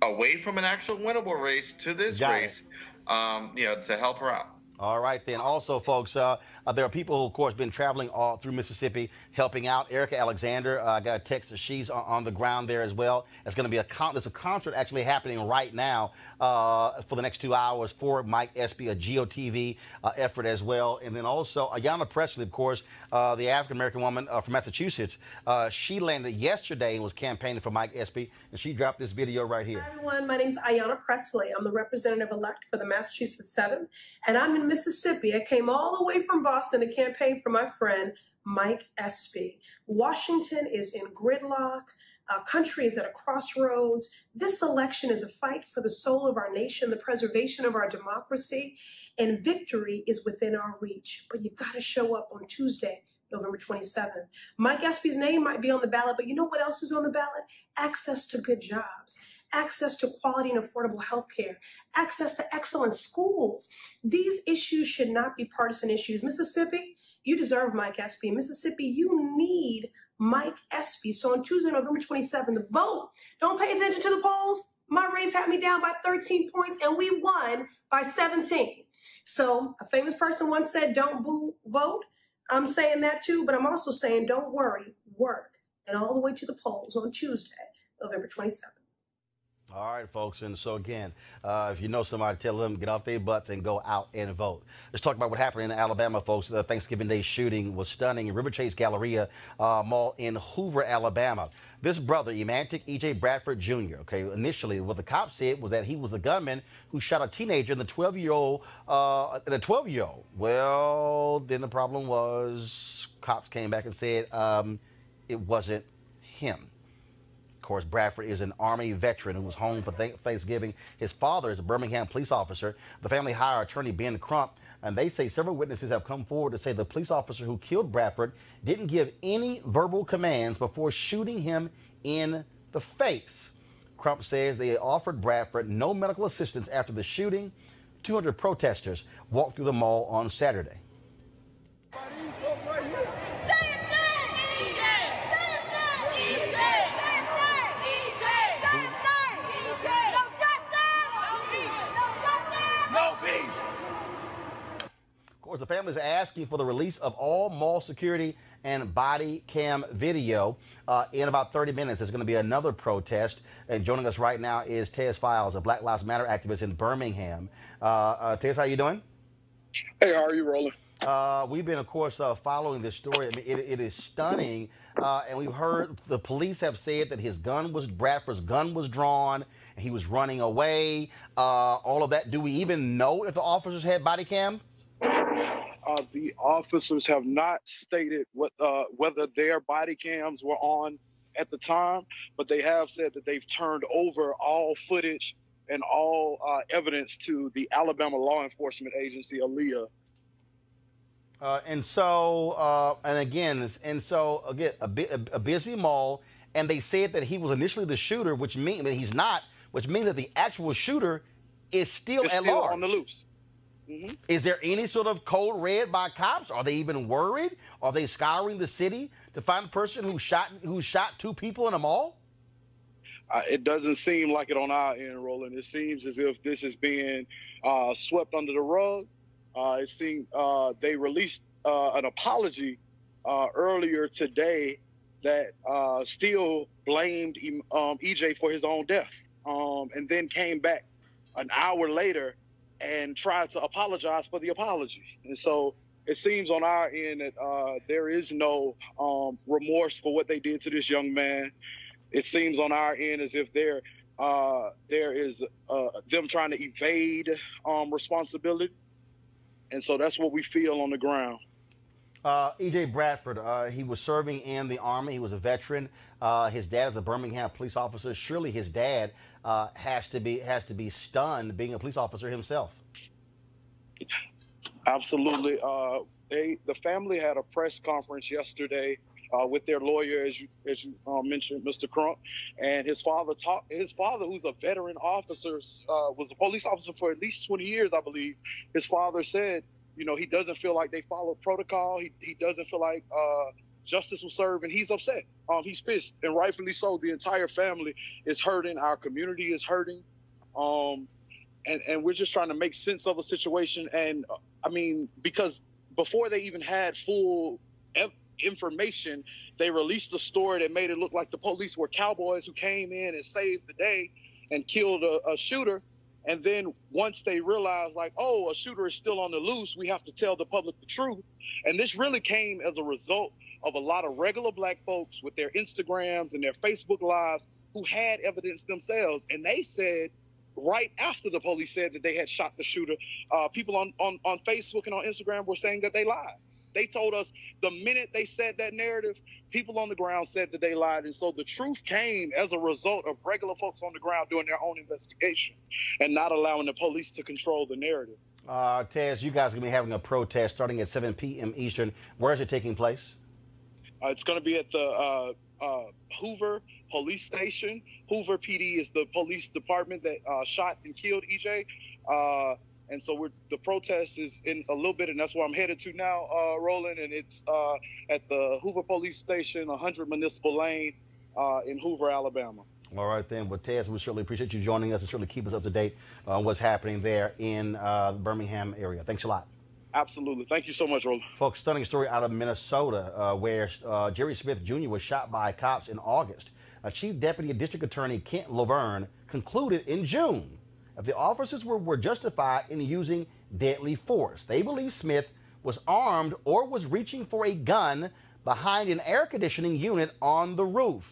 Speaker 14: away from an actual winnable race to this race, to help her out.
Speaker 1: All right, then. Also, folks, there are people who, of course, been traveling all through Mississippi helping out. Erica Alexander, I got a text that she's on the ground there as well. It's going to be there's a concert actually happening right now for the next 2 hours for Mike Espy, a GOTV effort as well. And then also Ayanna Pressley, of course, the African-American woman from Massachusetts. She landed yesterday and was campaigning for Mike Espy, and she dropped this video right here.
Speaker 15: Hi, everyone. My name's Ayanna Pressley. I'm the representative-elect for the Massachusetts 7th, and I'm in Mississippi. I came all the way from Boston to campaign for my friend Mike Espy. Washington is in gridlock. Our country is at a crossroads. This election is a fight for the soul of our nation, the preservation of our democracy, and victory is within our reach. But you've got to show up on Tuesday, November 27th. Mike Espy's name might be on the ballot, but you know what else is on the ballot? Access to good jobs, access to quality and affordable health care, access to excellent schools. These issues should not be partisan issues. Mississippi, you deserve Mike Espy. Mississippi, you need Mike Espy. So on Tuesday, November 27th, vote. Don't pay attention to the polls. My race had me down by 13 points, and we won by 17. So a famous person once said, don't boo, vote. I'm saying that too, but I'm also saying don't worry, work. And all the way to the polls on Tuesday, November 27th.
Speaker 1: All right, folks. And so, again, if you know somebody, tell them get off their butts and go out and vote. Let's talk about what happened in Alabama, folks. The Thanksgiving Day shooting was stunning in River Chase Galleria Mall in Hoover, Alabama. This brother, Emantic EJ Bradford Jr., initially what the cops said was that he was the gunman who shot a teenager and the 12-year-old. Well, then the problem was cops came back and said it wasn't him. Of course, Bradford is an Army veteran who was home for Thanksgiving. His father is a Birmingham police officer. The family hired attorney Ben Crump, and they say several witnesses have come forward to say the police officer who killed Bradford didn't give any verbal commands before shooting him in the face. Crump says they offered Bradford no medical assistance after the shooting. 200 protesters walked through the mall on Saturday. Of course, the families are asking for the release of all mall security and body cam video. In about 30 minutes, there's going to be another protest. And joining us right now is Tez Files, a Black Lives Matter activist in Birmingham. Tez, how you doing?
Speaker 16: Hey, how are you, Roland?
Speaker 1: We've been, of course, following this story. I mean, it is stunning. And we've heard the police have said that Bradford's gun was drawn, and he was running away. All of that. Do we even know if the officers had body cams?
Speaker 16: The officers have not stated whether their body cams were on at the time, but they have said that they've turned over all footage and all evidence to the Alabama law enforcement agency, ALEA.
Speaker 1: Again, a busy mall, and they said that he was initially the shooter, which means that he's not, which means that the actual shooter is still at large.
Speaker 16: On the loose.
Speaker 1: Mm-hmm. Is there any sort of code red by cops? Are they even worried? Are they scouring the city to find a person who shot two people in a mall?
Speaker 16: It doesn't seem like it on our end, Roland. It seems as if this is being swept under the rug. It seems they released an apology earlier today that still blamed EJ for his own death, and then came back an hour later and tried to apologize for the apology. And so it seems on our end that there is no remorse for what they did to this young man. It seems on our end as if there is them trying to evade responsibility. And so that's what we feel on the ground.
Speaker 1: EJ Bradford, he was serving in the Army. He was a veteran. His dad is a Birmingham police officer. Surely his dad has to be stunned being a police officer himself.
Speaker 16: Absolutely. The family had a press conference yesterday with their lawyer, as you mentioned, Mr. Crump, and his father, who's a veteran officer, was a police officer for at least 20 years, I believe. His father said, you know, he doesn't feel like they followed protocol. He doesn't feel like justice was served, and he's upset. He's pissed, and rightfully so. The entire family is hurting. Our community is hurting. And we're just trying to make sense of a situation. And I mean, because before they even had full information, they released a story that made it look like the police were cowboys who came in and saved the day and killed a shooter. And then once they realized, like, oh, a shooter is still on the loose, we have to tell the public the truth. And this really came as a result of a lot of regular black folks with their Instagrams and their Facebook lives who had evidence themselves. And they said, right after the police said that they had shot the shooter, people on Facebook and on Instagram were saying that they lied. They told us the minute they said that narrative, people on the ground said that they lied. And so the truth came as a result of regular folks on the ground doing their own investigation and not allowing the police to control the narrative.
Speaker 1: Tez, you guys are going to be having a protest starting at 7 p.m. Eastern. Where is it taking place?
Speaker 16: It's going to be at the Hoover Police Station. Hoover PD is the police department that shot and killed EJ. And so the protest is in a little bit, and that's where I'm headed to now, Roland. And it's at the Hoover Police Station, 100 Municipal Lane in Hoover, Alabama.
Speaker 1: All right, then. Well, Tez, we certainly appreciate you joining us and certainly keep us up to date on what's happening there in the Birmingham area. Thanks a lot.
Speaker 16: Absolutely. Thank you so much, Roland.
Speaker 1: Folks, stunning story out of Minnesota where Jerry Smith Jr. was shot by cops in August. Chief Deputy District Attorney Kent Laverne concluded in June that the officers were justified in using deadly force. They believe Smith was armed or was reaching for a gun behind an air conditioning unit on the roof.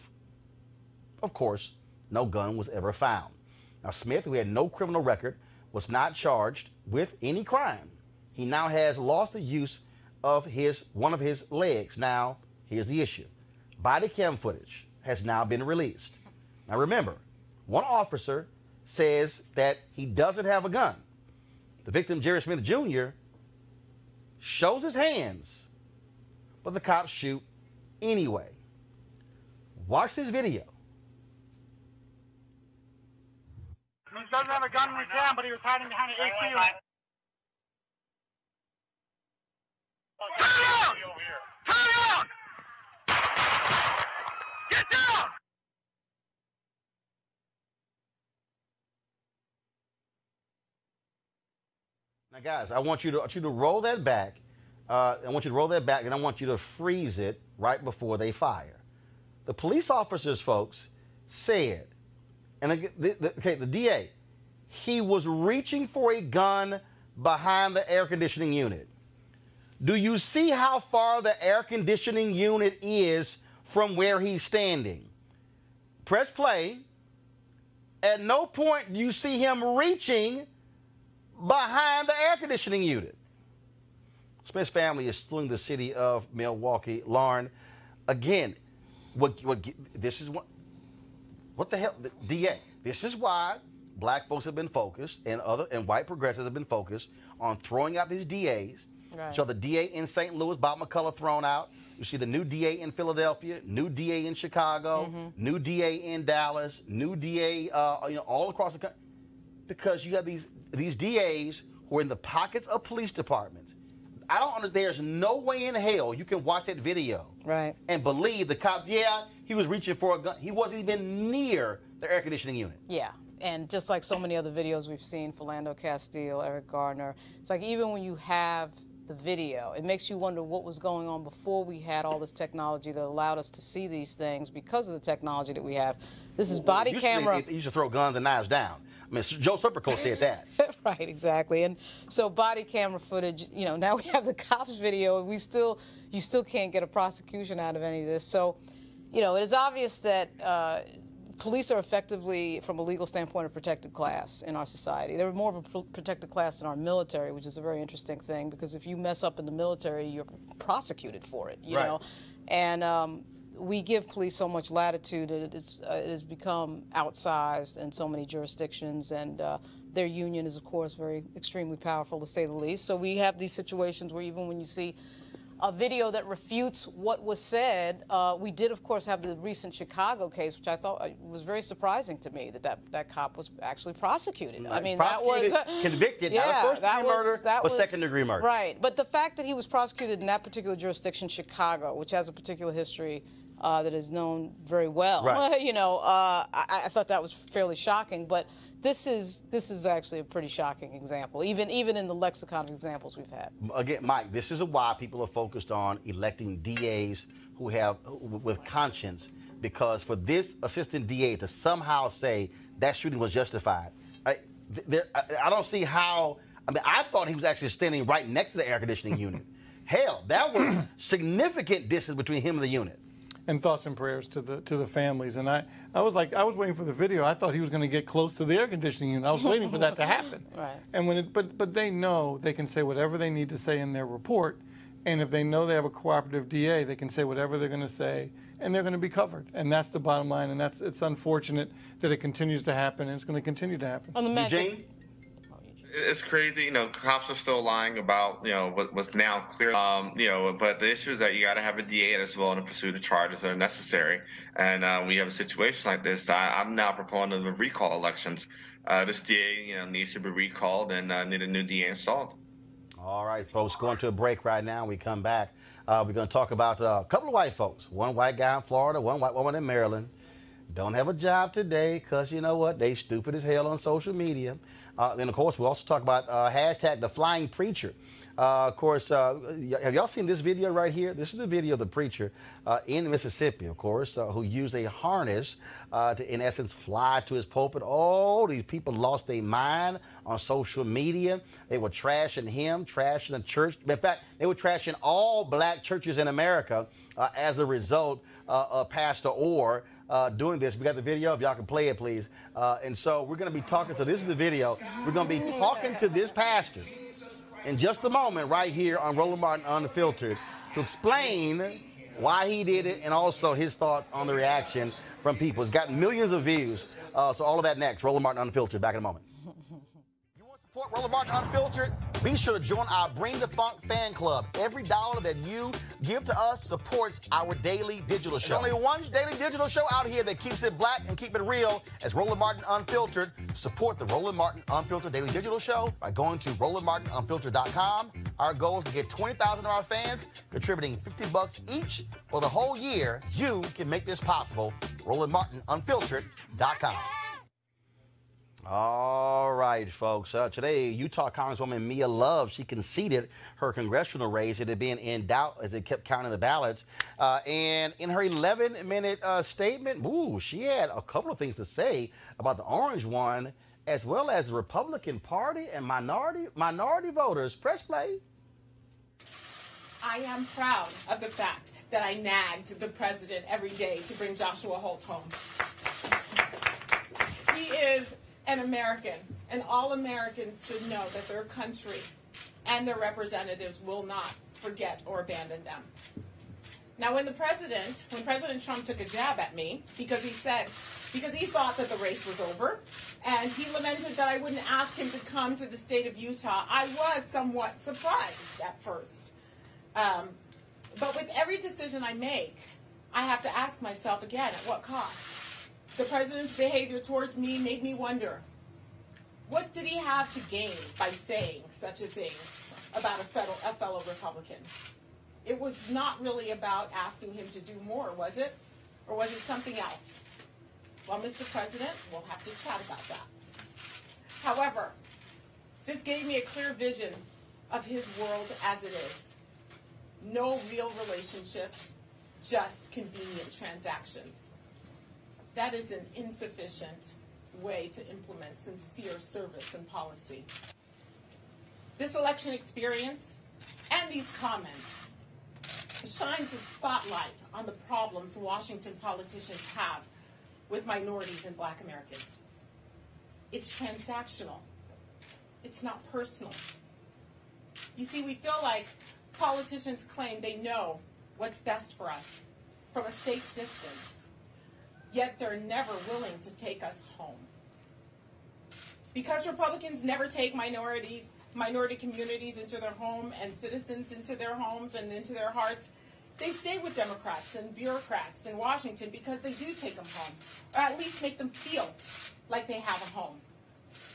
Speaker 1: Of course, no gun was ever found. Now, Smith, who had no criminal record, was not charged with any crime. He now has lost the use of one of his legs. Now, here's the issue. Body cam footage has now been released. Now, remember, one officer says that he doesn't have a gun. The victim, Jerry Smith Jr., shows his hands, but the cops shoot anyway. Watch this video.
Speaker 17: He doesn't have a gun in his hand, but he was hiding behind an AC unit. Turn around! Turn around! Get down!
Speaker 1: Now, guys, I want you to roll that back. I want you to roll that back, and I want you to freeze it right before they fire. The police officers, folks, said, and the DA, he was reaching for a gun behind the air conditioning unit. Do you see how far the air conditioning unit is from where he's standing? Press play. At no point do you see him reaching behind the air conditioning unit. Smith's family is suing the city of Milwaukee. Lauren, again, what the hell, the DA? This is why black folks have been focused and white progressives have been focused on throwing out these DAs. Right. So the DA in St. Louis, Bob McCullough, thrown out. You see the new DA in Philadelphia, new DA in Chicago, new DA in Dallas, new DA all across the country. Because you have these DAs who are in the pockets of police departments. I don't understand. There's no way in hell you can watch that video and believe the cops, he was reaching for a gun. He wasn't even near the air conditioning unit.
Speaker 13: Yeah. And just like so many other videos we've seen, Philando Castile, Eric Gardner, it's like even when you have the video, it makes you wonder what was going on before we had all this technology that allowed us to see these things because of the technology that we have. This is body camera.
Speaker 1: You should throw guns and knives down. I mean, Joe Serpico said that.
Speaker 13: Right, exactly. And so body camera footage, now we have the cops video, and you still can't get a prosecution out of any of this. So, it is obvious that police are effectively, from a legal standpoint, a protected class in our society. They're more of a protected class in our military, which is a very interesting thing, because if you mess up in the military, you're prosecuted for it, you know. And we give police so much latitude that it has become outsized in so many jurisdictions, and their union is, of course, extremely powerful, to say the least. So we have these situations where even when you see a video that refutes what was said. We did, of course, have the recent Chicago case, which I thought was very surprising to me, that cop was actually prosecuted. I mean,
Speaker 1: prosecuted,
Speaker 13: that was
Speaker 1: convicted,
Speaker 13: yeah,
Speaker 1: not first-degree murder, but second-degree murder.
Speaker 13: Right, but the fact that he was prosecuted in that particular jurisdiction, Chicago, which has a particular history that is known very well,
Speaker 1: right.
Speaker 13: you know, I thought that was fairly shocking. But this is actually a pretty shocking example, even in the lexicon of examples we've had.
Speaker 1: Again, Mike, this is why people are focused on electing DAs who have with conscience, because for this assistant DA to somehow say that shooting was justified, I don't see how. I mean, I thought he was actually standing right next to the air conditioning unit. Hell, that was significant distance between him and the unit.
Speaker 10: And thoughts and prayers to the families. And I was waiting for the video. I thought he was going to get close to the air conditioning unit. I was waiting for that to happen.
Speaker 13: Right.
Speaker 10: And but they know they can say whatever they need to say in their report. And if they know they have a cooperative DA, they can say whatever they're going to say, and they're going to be covered. And that's the bottom line. And it's unfortunate that it continues to happen, and it's going to continue to happen.
Speaker 1: Eugene?
Speaker 14: It's crazy, you know, cops are still lying about, you know, what's now clear, you know, but the issue is that you got to have a DA that's willing to pursue the charges that are necessary. And we have a situation like this. I'm now proponent of recall elections. This DA, you know, needs to be recalled and need a new DA installed.
Speaker 1: All right, folks, going to a break right now. We come back. We're going to talk about a couple of white folks. One white guy in Florida, one white woman in Maryland. Don't have a job today because, you know what, they stupid as hell on social media. Then, of course, we'll also talk about hashtag the flying preacher. Of course, have y'all seen this video right here? This is the video of the preacher in Mississippi, of course, who used a harness to, in essence, fly to his pulpit. Oh, these people lost their mind on social media. They were trashing him, trashing the church. In fact, they were trashing all black churches in America as a result of Pastor Orr doing this. We got the video, if y'all can play it, please. And so we're going to be talking, so this is the video. We're going to be talking to this pastor in just a moment right here on Roland Martin Unfiltered to explain why he did it and also his thoughts on the reaction from people. It's got millions of views. So all of that next. Roland Martin Unfiltered. Back in a moment. Support Roland Martin Unfiltered, be sure to join our Bring the Funk fan club. Every dollar that you give to us supports our daily digital show. There's only one daily digital show out here that keeps it black and keep it real as Roland Martin Unfiltered. Support the Roland Martin Unfiltered daily digital show by going to RolandMartinUnfiltered.com. Our goal is to get 20,000 of our fans contributing $50 each for the whole year. You can make this possible. RolandMartinUnfiltered.com. All right, folks. Today, Utah Congresswoman Mia Love, she conceded her congressional race. It had been in doubt as they kept counting the ballots. And in her 11-minute statement, she had a couple of things to say about the orange one, as well as the Republican Party and minority voters. Press play.
Speaker 18: I am proud of the fact that I nagged the president every day to bring Joshua Holt home. He is an American, and all Americans should know that their country and their representatives will not forget or abandon them. Now, when President Trump took a jab at me because he thought that the race was over, and he lamented that I wouldn't ask him to come to the state of Utah, I was somewhat surprised at first. But with every decision I make, I have to ask myself again, at what cost? The president's behavior towards me made me wonder, what did he have to gain by saying such a thing about a fellow Republican? It was not really about asking him to do more, was it? Or was it something else? Well, Mr. President, we'll have to chat about that. However, this gave me a clear vision of his world as it is. No real relationships, just convenient transactions. That is an insufficient way to implement sincere service and policy. This election experience and these comments shines a spotlight on the problems Washington politicians have with minorities and black Americans. It's transactional. It's not personal. You see, we feel like politicians claim they know what's best for us from a safe distance. Yet they're never willing to take us home. Because Republicans never take minorities minority communities into their home and citizens into their homes and into their hearts, they stay with Democrats and bureaucrats in Washington because they do take them home, or at least make them feel like they have a home.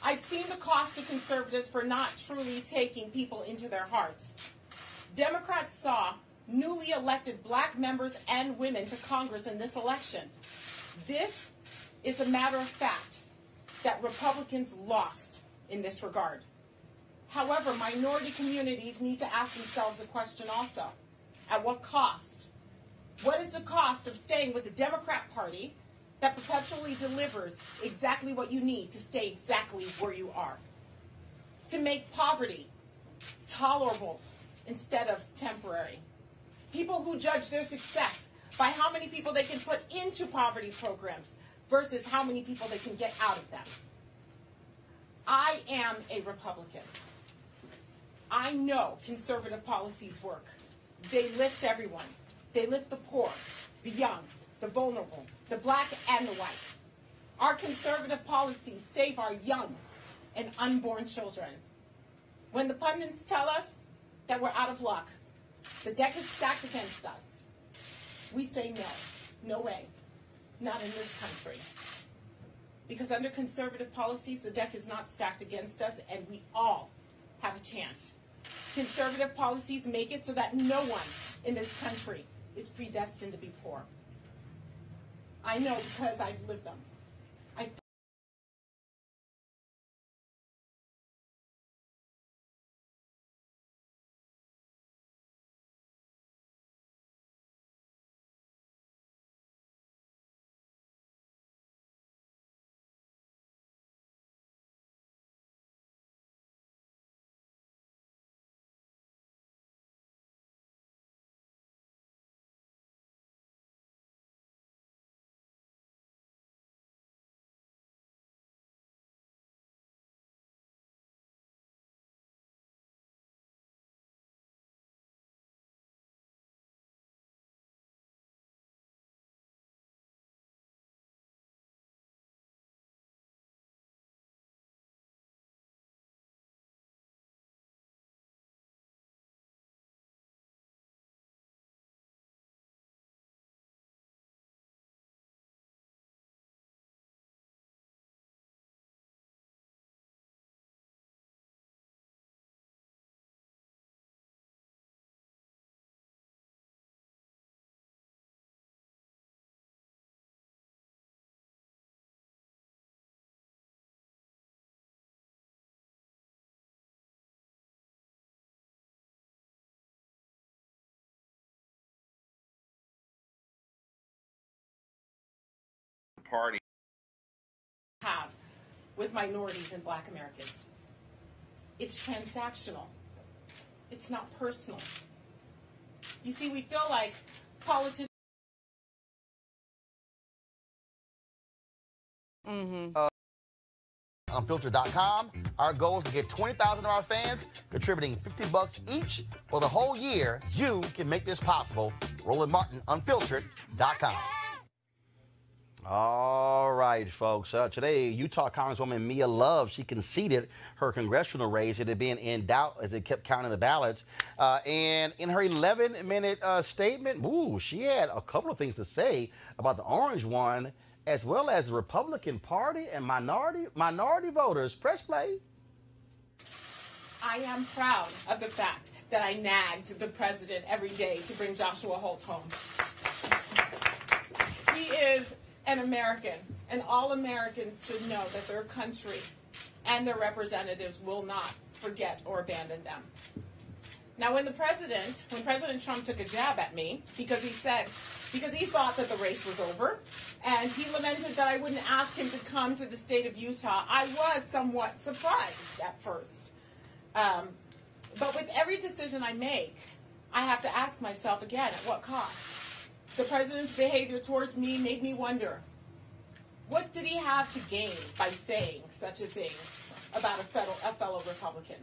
Speaker 18: I've seen the cost to conservatives for not truly taking people into their hearts. Democrats saw newly elected black members and women to Congress in this election. This is a matter of fact that Republicans lost in this regard. However, minority communities need to ask themselves a question also. At what cost? What is the cost of staying with the Democrat Party that perpetually delivers exactly what you need to stay exactly where you are? To make poverty tolerable instead of temporary. People who judge their success by how many people they can put into poverty programs versus how many people they can get out of them. I am a Republican. I know conservative policies work. They lift everyone. They lift the poor, the young, the vulnerable, the black and the white. Our conservative policies save our young and unborn children. When the pundits tell us that we're out of luck, the deck is stacked against us, we say no, no way, not in this country. Because under conservative policies, the deck is not stacked against us, and we all have a chance. Conservative policies make it so that no one in this country is predestined to be poor. I know because I've lived them.
Speaker 14: Party
Speaker 18: have with minorities and black Americans. It's transactional. It's not personal. You see, we feel like politicians.
Speaker 1: Unfiltered.com. Our goal is to get 20,000 of our fans contributing $50 each for the whole year. You can make this possible. Roland Martin, Unfiltered.com. All right, folks. Today, Utah Congresswoman Mia Love, she conceded her congressional race. It had been in doubt as they kept counting the ballots. And in her 11-minute statement, she had a couple of things to say about the orange one, as well as the Republican Party and minority voters. Press play.
Speaker 18: I am proud of the fact that I nagged the president every day to bring Joshua Holt home. He is an American, and all Americans should know that their country and their representatives will not forget or abandon them. Now, when President Trump took a jab at me because he thought that the race was over, and he lamented that I wouldn't ask him to come to the state of Utah, I was somewhat surprised at first. But with every decision I make, I have to ask myself again, at what cost? The president's behavior towards me made me wonder, what did he have to gain by saying such a thing about a fellow Republican?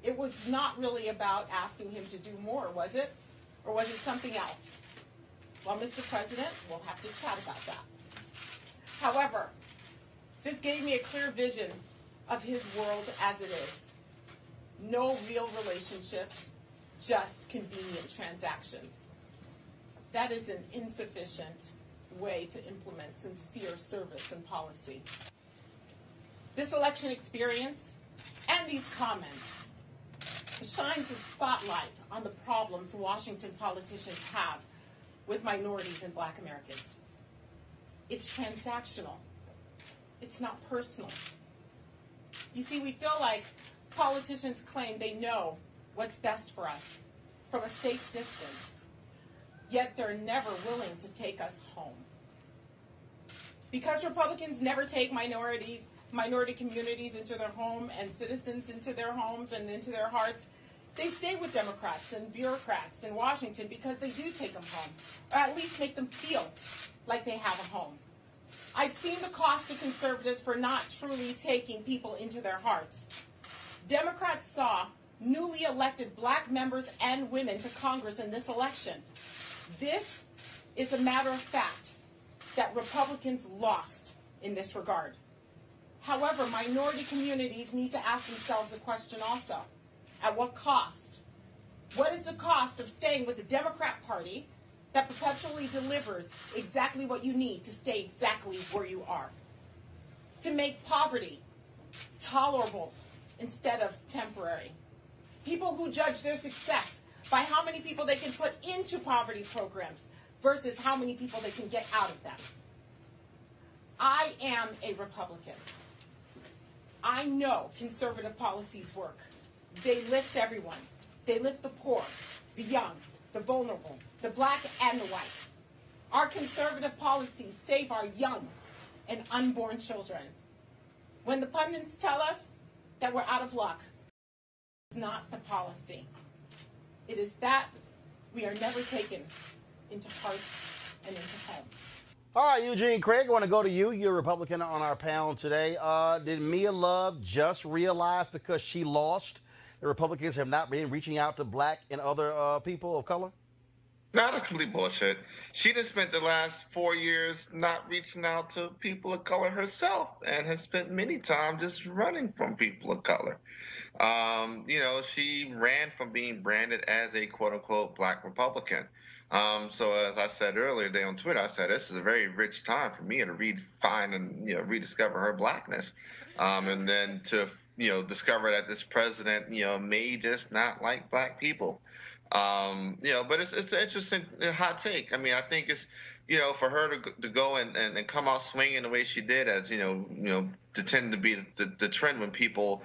Speaker 18: It was not really about asking him to do more, was it? Or was it something else? Well, Mr. President, we'll have to chat about that. However, this gave me a clear vision of his world as it is. no real relationships, just convenient transactions. That is an insufficient way to implement sincere service and policy. This election experience and these comments shines a spotlight on the problems Washington politicians have with minorities and Black Americans. It's transactional. It's not personal. You see, we feel like politicians claim they know what's best for us from a safe distance, yet they're never willing to take us home. Because Republicans never take minority communities into their home and citizens into their homes and into their hearts, they stay with Democrats and bureaucrats in Washington because they do take them home, or at least make them feel like they have a home. I've seen the cost to conservatives for not truly taking people into their hearts. Democrats saw newly elected Black members and women to Congress in this election. This is a matter of fact that Republicans lost in this regard. However, minority communities need to ask themselves a question also. At what cost? What is the cost of staying with the Democrat Party that perpetually delivers exactly what you need to stay exactly where you are? To make poverty tolerable instead of temporary. People who judge their success by how many people they can put into poverty programs versus how many people they can get out of them. I am a Republican. I know conservative policies work. They lift everyone. They lift the poor, the young, the vulnerable, the Black and the white. Our conservative policies save our young and unborn children. When the pundits tell us that we're out of luck, it's not the policy. It is that we are never taken into hearts and into homes.
Speaker 1: All right, Eugene Craig, I want to go to you. You're a Republican on our panel today. Did Mia Love just realize because she lost the Republicans have not been reaching out to Black and other people of color?
Speaker 14: No, that's complete bullshit. She just spent the last 4 years not reaching out to people of color herself and has spent many times just running from people of color. She ran from being branded as a quote-unquote Black Republican. So as I said earlier today on Twitter, I said this is a very rich time for Mia to redefine and rediscover her Blackness, and then to discover that this president may just not like Black people. But it's an interesting hot take. I mean, I think it's for her to go and come out swinging the way she did, as to tend to be the trend when people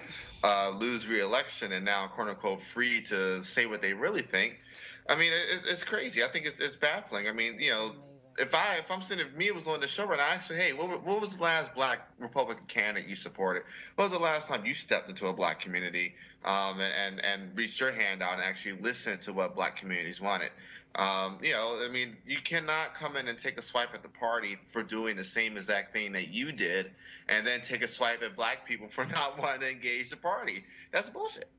Speaker 14: lose re-election and now quote unquote free to say what they really think. I mean, it's crazy. I think it's baffling. I mean, if Mia was on the show and I asked her, hey, what was the last Black Republican candidate you supported? What was the last time you stepped into a Black community and reached your hand out and actually listened to what Black communities wanted? You cannot come in and take a swipe at the party for doing the same exact thing that you did and then take a swipe at Black people for not wanting to engage the party. That's bullshit.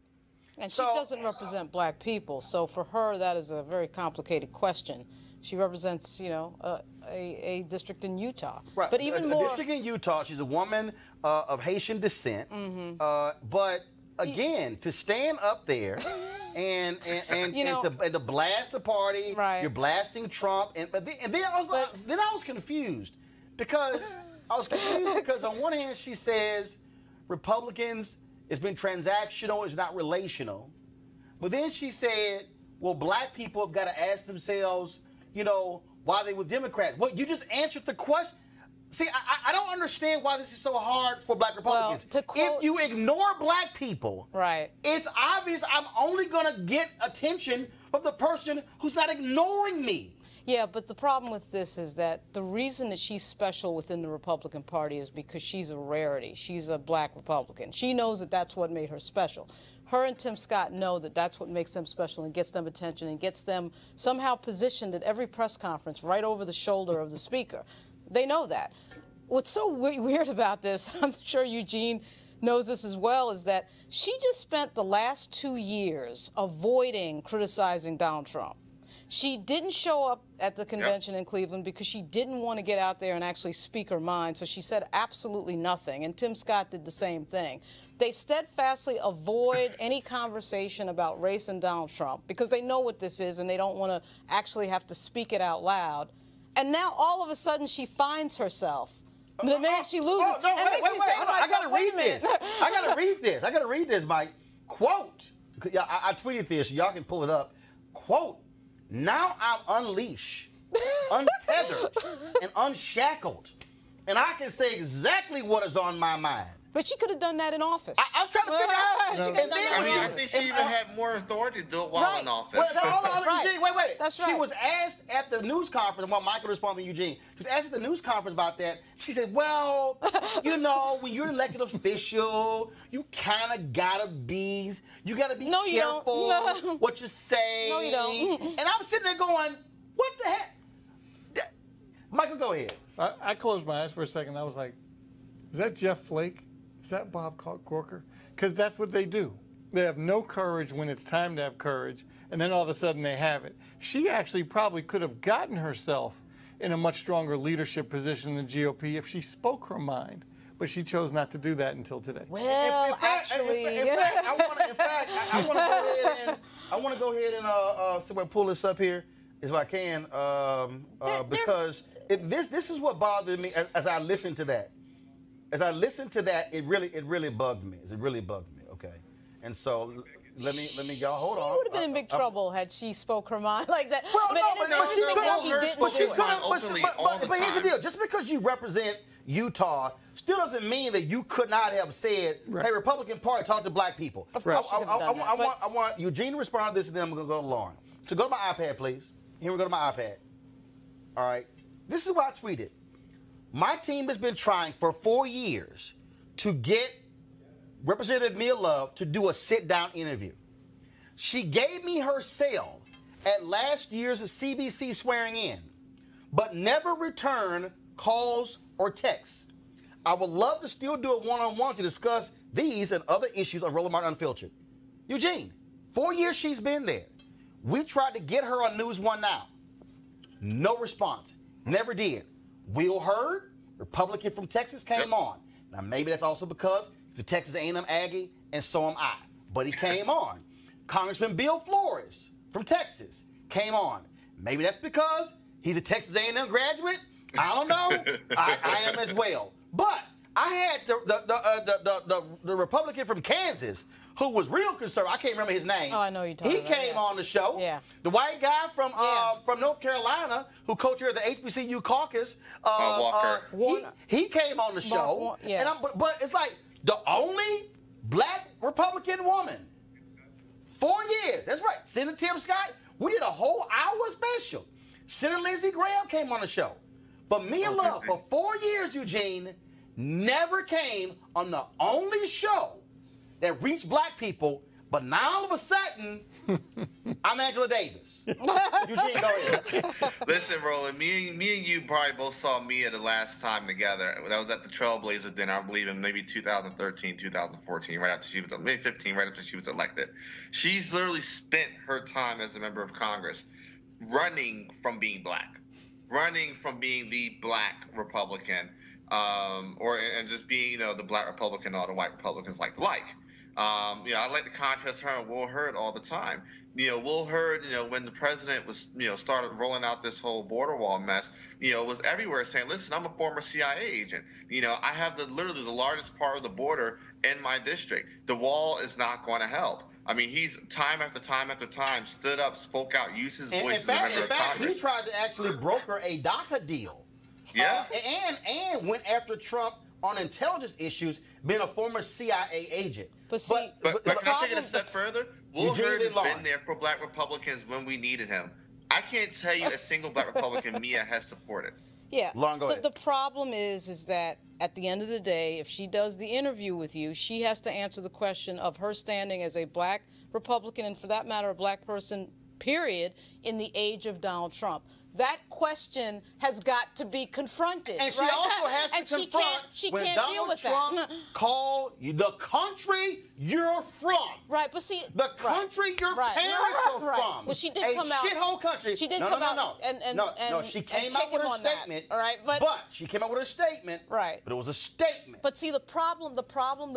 Speaker 13: And she doesn't represent Black people, so for her that is a very complicated question. She represents, a district in Utah.
Speaker 1: Right.
Speaker 13: But even
Speaker 1: a
Speaker 13: more,
Speaker 1: district in Utah. She's a woman of Haitian descent. But again, to stand up there and to blast the party, right. You're blasting Trump, and then I was confused because on one hand she says Republicans, it's been transactional, it's not relational, but then she said, well, Black people have got to ask themselves, why they were Democrats. Well, you just answered the question. See, I don't understand why this is so hard for Black Republicans. If you ignore Black people,
Speaker 13: right,
Speaker 1: it's obvious I'm only going to get attention from the person who's not ignoring me.
Speaker 13: Yeah, but the problem with this is that the reason that she's special within the Republican Party is because she's a rarity. She's a Black Republican. She knows that that's what made her special. Her and Tim Scott know that that's what makes them special and gets them attention and gets them somehow positioned at every press conference right over the shoulder of the speaker. They know that. What's so weird about this, I'm sure Eugene knows this as well, is that she just spent the last 2 years avoiding criticizing Donald Trump. She didn't show up at the convention in Cleveland because she didn't want to get out there and actually speak her mind, so she said absolutely nothing, and Tim Scott did the same thing. They steadfastly avoid any conversation about race and Donald Trump because they know what this is and they don't want to actually have to speak it out loud. And now all of a sudden she finds herself. The minute she loses,
Speaker 1: wait, I gotta read this. I gotta read this. I gotta read this, Mike. Quote. I tweeted this. Y'all can pull it up. Quote. Now I'm unleashed, untethered, and unshackled, and I can say exactly what is on my mind.
Speaker 13: But she could have done that in office.
Speaker 1: I'm trying to figure out.
Speaker 13: She could have done that in
Speaker 14: I
Speaker 13: office.
Speaker 14: think she even had more authority to do it while in office.
Speaker 1: Wait.
Speaker 13: That's right.
Speaker 1: She was asked at the news conference, while Michael responded to Eugene, she was asked at the news conference about that. She said, well, you know, when you're an elected official, you kind of gotta be careful what you say.
Speaker 13: No, you don't.
Speaker 1: And I'm sitting there going, what the heck? Michael, go ahead.
Speaker 10: I closed my eyes for a second. I was like, is that Jeff Flake? Is that Bob Corker? Because that's what they do. They have no courage when it's time to have courage, and then all of a sudden they have it. She actually probably could have gotten herself in a much stronger leadership position in the GOP if she spoke her mind, but she chose not to do that until today.
Speaker 13: Well, actually,
Speaker 1: in fact, I want to go ahead and somewhere pull this up here if I can, because this is what bothered me as I listened to that. As I listened to that, it really bugged me. It really bugged me. Okay, and so let me go. Hold on.
Speaker 13: She would have been in big trouble had she spoke her mind like that.
Speaker 1: Well,
Speaker 13: but
Speaker 1: here's the deal: just because you represent Utah still doesn't mean that you could not have said, "Hey, Republican Party, talk to black people."
Speaker 13: Of course,
Speaker 1: I want Eugene to respond to this, and then I'm going to go to Lauren. So go to my iPad, please. Here we go to my iPad. All right. This is what I tweeted. My team has been trying for 4 years to get Representative Mia Love to do a sit-down interview. She gave me her cell at last year's CBC swearing in, but never returned calls or texts. I would love to still do a one-on-one to discuss these and other issues on Roland Martin Unfiltered. Eugene, 4 years she's been there. We tried to get her on News One Now. No response. Never did. Will Hurd, Republican from Texas, came on. Now, maybe that's also because he's a Texas A&M Aggie, and so am I. But he came on. Congressman Bill Flores from Texas came on. Maybe that's because he's a Texas A&M graduate. I don't know. I am as well. But I had the Republican from Kansas who was real conservative. I can't remember his name.
Speaker 13: Oh, I know you're talking about.
Speaker 1: He came on the show.
Speaker 13: Yeah.
Speaker 1: The white guy from North Carolina who co-chaired the HBCU caucus.
Speaker 14: Walker.
Speaker 1: He came on the show.
Speaker 13: Yeah.
Speaker 1: But it's like the only black Republican woman. 4 years. That's right. Senator Tim Scott. We did a whole hour special. Senator Lindsey Graham came on the show. But Mia Love, for 4 years, Eugene, never came on the only show that reached black people, but now all of a sudden, I'm Angela Davis. Eugene, go ahead.
Speaker 14: Listen, Roland, me and you probably both saw Mia the last time together. That was at the Trailblazer dinner, I believe, in maybe 2013, 2014, right after she was, maybe 15, right after she was elected. She's literally spent her time as a member of Congress running from being black, running from being the black Republican, and just being, the black Republican all the white Republicans like. I like to contrast her and Will Hurd all the time. Will Hurd, when the president was, started rolling out this whole border wall mess, was everywhere saying, listen, I'm a former CIA agent. I have literally the largest part of the border in my district. The wall is not going to help. I mean, he's time after time after time stood up, spoke out, used his voice as a member of Congress.
Speaker 1: He tried to actually broker a DACA deal.
Speaker 14: Yeah.
Speaker 1: And went after Trump on intelligence issues, being a former CIA agent.
Speaker 14: But can I take it a step further? Will Hurd has been there for black Republicans when we needed him. I can't tell you a single black Republican Mia has supported.
Speaker 13: Yeah.
Speaker 1: Lauren, go ahead.
Speaker 13: The problem is that at the end of the day, if she does the interview with you, she has to answer the question of her standing as a black Republican and, for that matter, a black person period, in the age of Donald Trump. That question has got to be confronted.
Speaker 1: And she
Speaker 13: right?
Speaker 1: also has to
Speaker 13: and
Speaker 1: confront
Speaker 13: she
Speaker 1: when
Speaker 13: can't
Speaker 1: Donald
Speaker 13: deal with
Speaker 1: Trump
Speaker 13: that.
Speaker 1: called the country you're from.
Speaker 13: Right, but see,
Speaker 1: the country your parents are from.
Speaker 13: Well, she did come out.
Speaker 1: Shithole country.
Speaker 13: She did
Speaker 1: no,
Speaker 13: come
Speaker 1: no,
Speaker 13: out.
Speaker 1: no,
Speaker 13: No,
Speaker 1: no. She came out with a statement.
Speaker 13: All right, but
Speaker 1: she came out with a statement.
Speaker 13: Right.
Speaker 1: But it was a statement.
Speaker 13: But see, the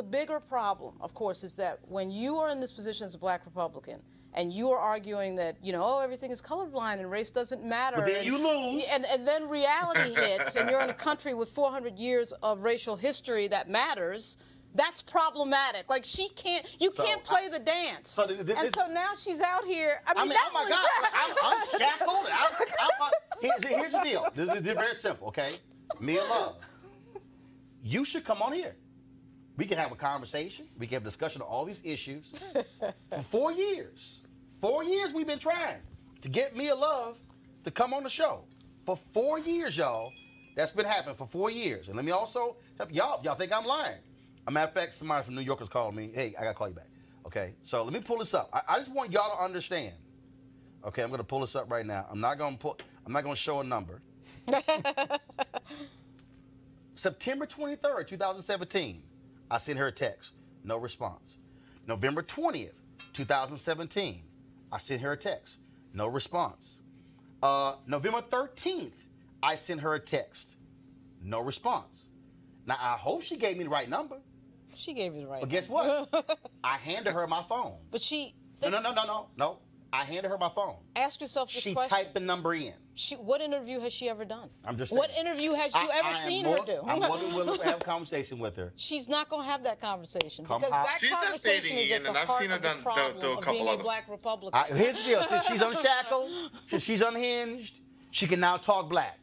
Speaker 13: bigger problem, of course, is that when you are in this position as a black Republican, and you are arguing that, everything is colorblind and race doesn't matter.
Speaker 1: But then you lose.
Speaker 13: And then reality hits, and you're in a country with 400 years of racial history that matters. That's problematic. Like, you can't play the dance. So now she's out here.
Speaker 1: Oh my God, I'm shackled. Here's the deal. This is very simple, okay? Mia Love, you should come on here. We can have a conversation. We can have a discussion of all these issues. For 4 years. 4 years we've been trying to get Mia Love to come on the show. For 4 years, y'all. That's been happening for 4 years. And let me also help y'all. Y'all think I'm lying. As a matter of fact, somebody from New York has called me. Hey, I got to call you back. Okay, so let me pull this up. I just want y'all to understand. Okay, I'm going to pull this up right now. I'm not going to show a number. September 23rd, 2017. I sent her a text, no response. November 20th, 2017, I sent her a text, no response. November 13th, I sent her a text, no response. Now, I hope she gave me the right number.
Speaker 13: She gave you the right number.
Speaker 1: But guess what? I handed her my phone.
Speaker 13: But she...
Speaker 1: No. I handed her my phone.
Speaker 13: Ask yourself this question.
Speaker 1: She typed the number in.
Speaker 13: What interview has she ever done?
Speaker 1: I'm just saying.
Speaker 13: What interview has you ever seen her do?
Speaker 1: I'm more than willing to have a conversation with her.
Speaker 13: She's not going to have that conversation
Speaker 1: Come
Speaker 13: because
Speaker 1: hot.
Speaker 13: that
Speaker 14: She's
Speaker 13: conversation is at the heart of the problem of being a black Republican.
Speaker 1: Here's the deal. Since she's unshackled, since she's unhinged, she can now talk black.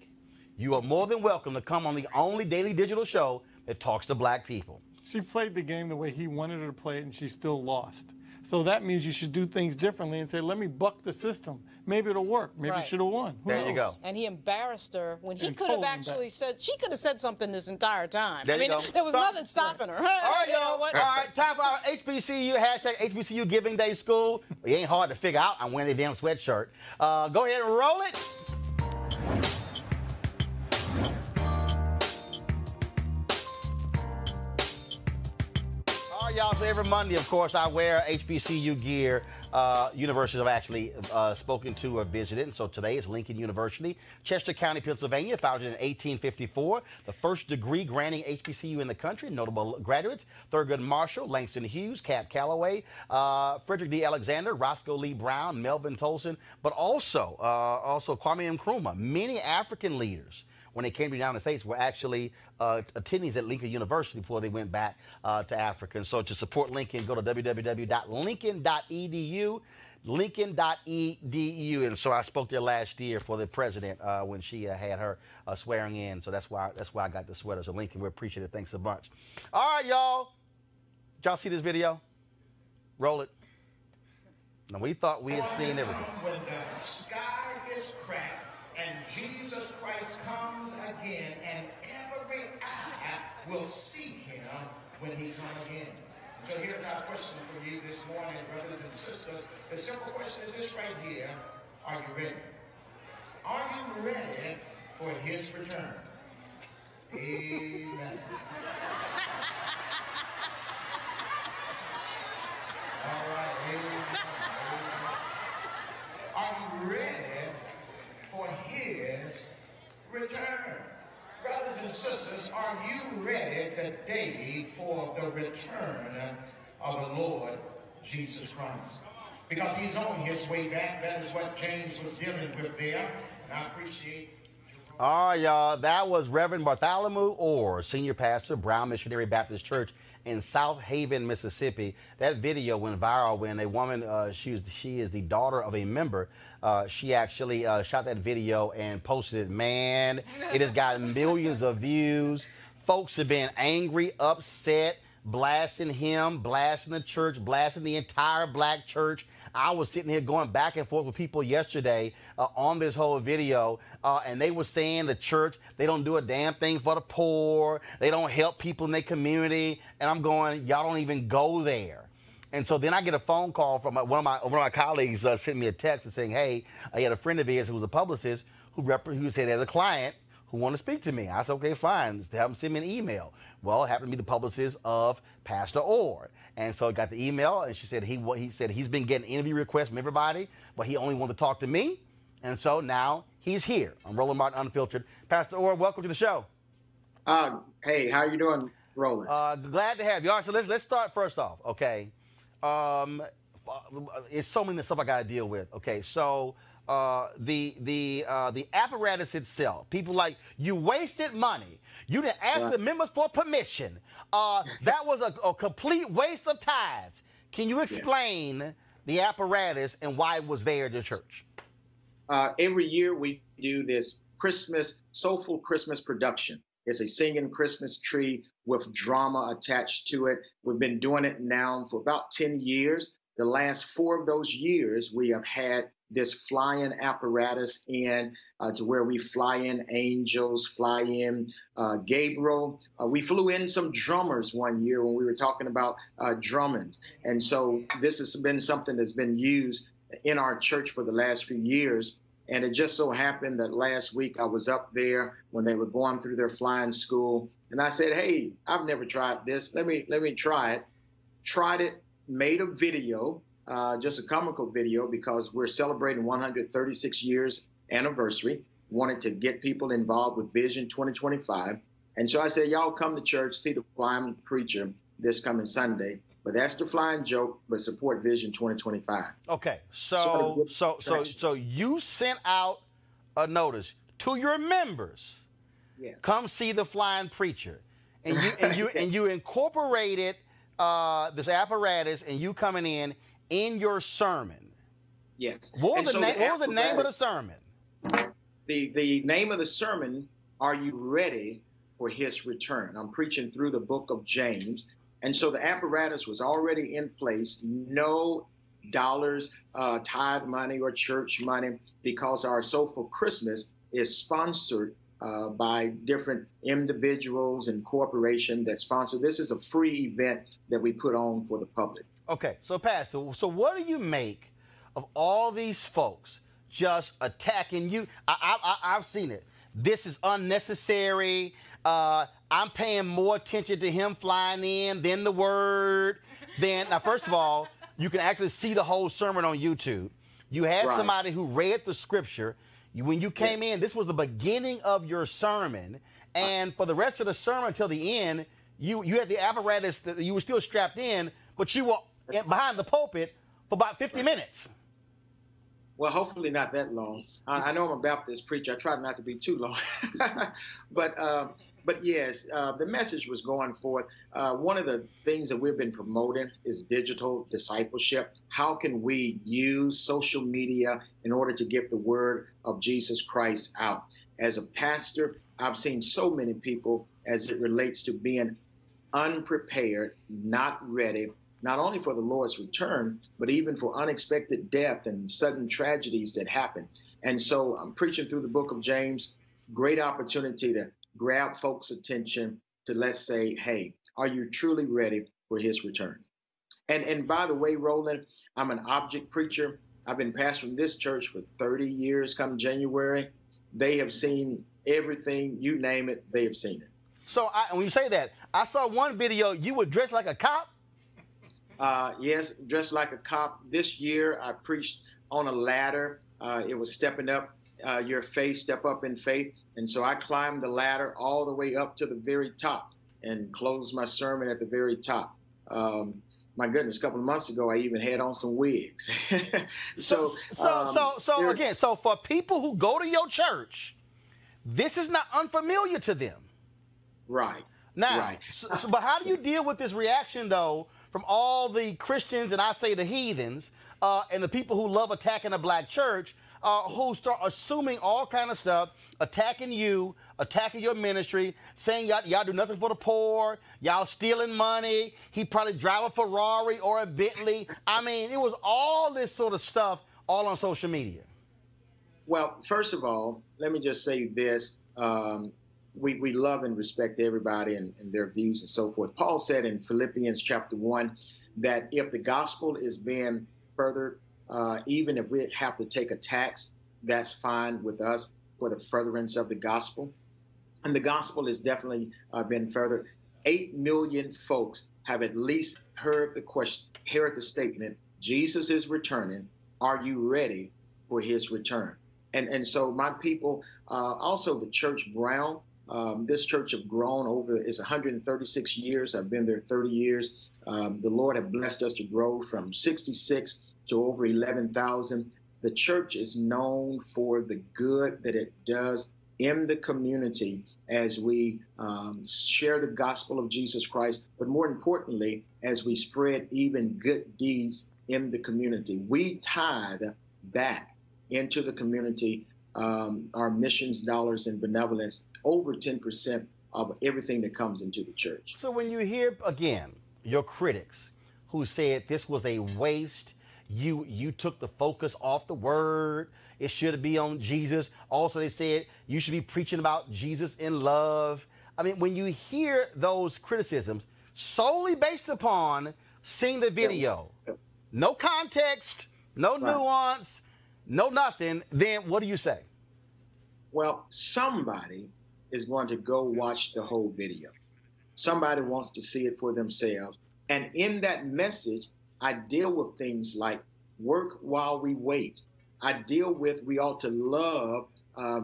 Speaker 1: You are more than welcome to come on the only daily digital show that talks to black people.
Speaker 10: She played the game the way he wanted her to play it, and she still lost. So that means you should do things differently and say, let me buck the system. Maybe it'll work. Maybe you should have won. Who knows?
Speaker 1: You go.
Speaker 13: And he embarrassed her when he could have
Speaker 10: totally
Speaker 13: actually said, she could have said something this entire time.
Speaker 1: There you go.
Speaker 13: There was nothing stopping her.
Speaker 1: All right, y'all. All right, time for our HBCU, #HBCU Giving Day School. It ain't hard to figure out. I'm wearing a damn sweatshirt. Go ahead and roll it. Y'all, so every Monday, of course, I wear HBCU gear. Universities I've actually spoken to or visited. And so today is Lincoln University, Chester County, Pennsylvania, founded in 1854. The first degree granting HBCU in the country. Notable graduates: Thurgood Marshall, Langston Hughes, Cap Calloway, Frederick D. Alexander, Roscoe Lee Brown, Melvin Tolson, but also Kwame Nkrumah. Many African leaders, when they came to the United States, were actually attendees at Lincoln University before they went back to Africa. And so to support Lincoln, go to www.lincoln.edu, lincoln.edu. And so I spoke there last year for the president when she had her swearing in. So that's why I got the sweater. So Lincoln, we appreciate it. Thanks a bunch. All right, y'all. Did y'all see this video? Roll it. Now, we thought we had seen everything.
Speaker 19: When the sky is cracked and Jesus Christ comes again, and every eye will see him when he comes again. So here's our question for you this morning, brothers and sisters. The simple question is this right here: are you ready? Are you ready for his return? Amen. All right, amen. Are you ready for his return? Brothers and sisters, are you ready today for the return of the Lord Jesus Christ? Because he's on his way back. That is what James was dealing with there. And I appreciate.
Speaker 1: All right, y'all. That was Reverend Bartholomew Orr, senior pastor, Brown Missionary Baptist Church in South Haven, Mississippi. That video went viral when a woman, she is the daughter of a member. She actually shot that video and posted it. Man, it has gotten millions of views. Folks have been angry, upset, blasting him, blasting the church, blasting the entire black church. I was sitting here going back and forth with people yesterday on this whole video, and they were saying the church, they don't do a damn thing for the poor. They don't help people in their community. And I'm going, y'all don't even go there. And so then I get a phone call from one of my colleagues sent me a text and saying, hey, I had a friend of his who was a publicist who said there's a client who wanted to speak to me. I said, okay, fine. Have him send me an email. Well, it happened to be the publicist of Pastor Orr. And so I got the email, and she said he said he's been getting interview requests from everybody, but he only wanted to talk to me. And so now he's here on Roland Martin Unfiltered. Pastor Orr, welcome to the show.
Speaker 20: Hey, how you doing, Roland?
Speaker 1: Glad to have you. All right, so let's start first off, okay? It's so many stuff I got to deal with. Okay, so the apparatus itself, people like, you wasted money. You didn't ask the members for permission. That was a complete waste of tithes. Can you explain the apparatus and why it was there at the church?
Speaker 20: Every year we do this soulful Christmas production. It's a singing Christmas tree with drama attached to it. We've been doing it now for about 10 years. The last 4 of those years, we have had this flying apparatus in to where we fly in angels, fly in Gabriel. We flew in some drummers one year when we were talking about drumming. And so this has been something that's been used in our church for the last few years. And it just so happened that last week I was up there when they were going through their flying school. And I said, hey, I've never tried this. Let me try it. Tried it, made a video, just a comical video, because we're celebrating 136 years anniversary. Wanted to get people involved with Vision 2025. And so I said, y'all come to church, see the flying preacher this coming Sunday. But that's the flying joke, but support Vision 2025.
Speaker 1: Okay, so you sent out a notice to your members.
Speaker 20: Yes.
Speaker 1: Come see the flying preacher, and you incorporated this apparatus, and you coming in your sermon.
Speaker 20: Yes.
Speaker 1: What was the name of the sermon?
Speaker 20: The name of the sermon, Are You Ready for His Return? I'm preaching through the book of James. And so the apparatus was already in place, no dollars, tithe money or church money, because our Soulful Christmas is sponsored by different individuals and corporations that sponsor. This is a free event that we put on for the public.
Speaker 1: Okay, so Pastor, so what do you make of all these folks just attacking you? I've seen it. This is unnecessary. I'm paying more attention to him flying in than the word. Now, first of all, you can actually see the whole sermon on YouTube. You had somebody who read the scripture. When you came in, this was the beginning of your sermon. And for the rest of the sermon until the end, you had the apparatus that you were still strapped in, but you were behind the pulpit for about 50 minutes.
Speaker 20: Well, hopefully not that long. I know I'm a Baptist preacher. I try not to be too long. But yes, the message was going forth. One of the things that we've been promoting is digital discipleship. How can we use social media in order to get the word of Jesus Christ out? As a pastor, I've seen so many people as it relates to being unprepared, not ready, not only for the Lord's return, but even for unexpected death and sudden tragedies that happen. And so I'm preaching through the book of James. Great opportunity to grab folks' attention to, let's say, hey, are you truly ready for his return? And by the way, Roland, I'm an object preacher. I've been pastoring this church for 30 years come January. They have seen everything, you name it, they have seen it.
Speaker 1: So when you say that, I saw one video, you were dressed like a cop?
Speaker 20: Yes, dressed like a cop. This year I preached on a ladder. It was stepping up your faith, step up in faith. And so I climbed the ladder all the way up to the very top and closed my sermon at the very top. My goodness, a couple of months ago, I even had on some wigs. So for people who go to your church, this is not unfamiliar to them.
Speaker 1: Right. Now, but how do you deal with this reaction, though, from all the Christians, and I say the heathens, and the people who love attacking the black church, who start assuming all kind of stuff, attacking you, attacking your ministry, saying y'all do nothing for the poor, y'all stealing money, he probably drive a Ferrari or a Bentley. I mean, it was all this sort of stuff all on social media.
Speaker 20: Well, first of all, let me just say this. We love and respect everybody and their views and so forth. Paul said in Philippians chapter 1 that if the gospel is being furthered, even if we have to take a tax, that's fine with us for the furtherance of the gospel. And the gospel has definitely been furthered. 8 million folks have at least heard the question, heard the statement, Jesus is returning. Are you ready for his return? And so my people, also the church Brown, this church have grown over, it's 136 years. I've been there 30 years. The Lord have blessed us to grow from 66 to over 11,000. The church is known for the good that it does in the community as we share the gospel of Jesus Christ, but more importantly, as we spread even good deeds in the community. We tithe back into the community our missions dollars and benevolence, over 10% of everything that comes into the church.
Speaker 1: So when you hear, again, your critics who said this was a waste, you took the focus off the word, it should be on Jesus. Also, they said you should be preaching about Jesus in love. I mean, when you hear those criticisms solely based upon seeing the video, no context, no nuance, no nothing, then what do you say?
Speaker 20: Well, somebody is going to go watch the whole video. Somebody wants to see it for themselves. And in that message, I deal with things like work while we wait. I deal with we ought to love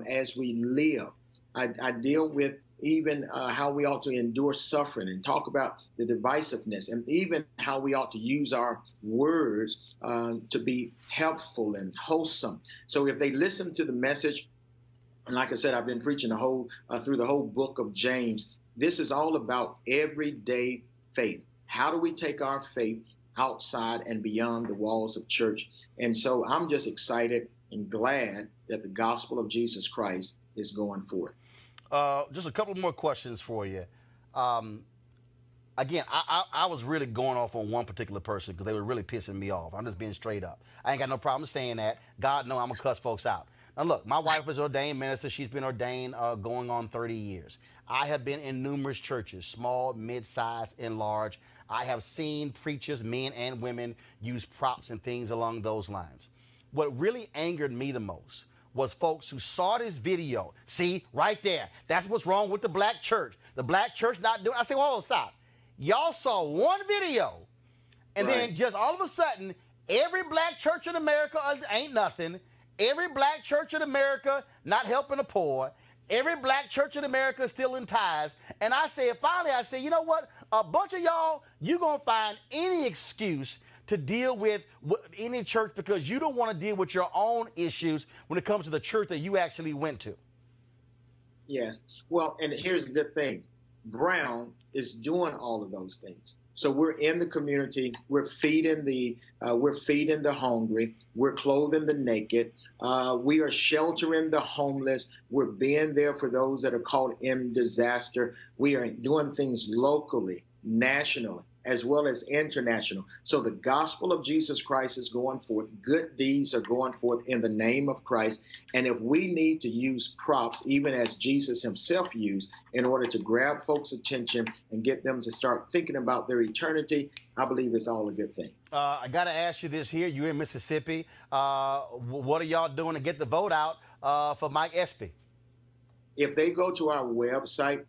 Speaker 20: as we live. I deal with even how we ought to endure suffering and talk about the divisiveness and even how we ought to use our words to be helpful and wholesome. So if they listen to the message, and like I said, I've been preaching the whole through the whole book of James. This is all about everyday faith. How do we take our faith outside and beyond the walls of church? And so I'm just excited and glad that the gospel of Jesus Christ is going forth.
Speaker 1: Just a couple more questions for you. Again, I was really going off on one particular person because they were really pissing me off. I'm just being straight up. I ain't got no problem saying that. God knows I'm going to cuss folks out. Now, look, my wife is ordained minister. She's been ordained going on 30 years. I have been in numerous churches, small, mid-sized, and large. I have seen preachers, men and women, use props and things along those lines. What really angered me the most was folks who saw this video. See, right there. That's what's wrong with the black church. The black church not doing. I say, whoa, stop. Y'all saw one video, and then just all of a sudden, every black church in America ain't nothing. Every black church in America not helping the poor. Every black church in America is still in tithes. And I said, finally, I said, you know what? A bunch of y'all, you're going to find any excuse to deal with any church because you don't want to deal with your own issues when it comes to the church that you actually went to.
Speaker 20: Yes. Well, and here's the good thing. Brown is doing all of those things. So we're in the community. We're feeding the hungry. We're clothing the naked. We are sheltering the homeless. We're being there for those that are caught in disaster. We are doing things locally, nationally, as well as international. So the gospel of Jesus Christ is going forth. Good deeds are going forth in the name of Christ. And if we need to use props, even as Jesus himself used, in order to grab folks' attention and get them to start thinking about their eternity, I believe it's all a good thing.
Speaker 1: I got to ask you this here. You're in Mississippi. What are y'all doing to get the vote out for Mike Espy?
Speaker 20: If they go to our website,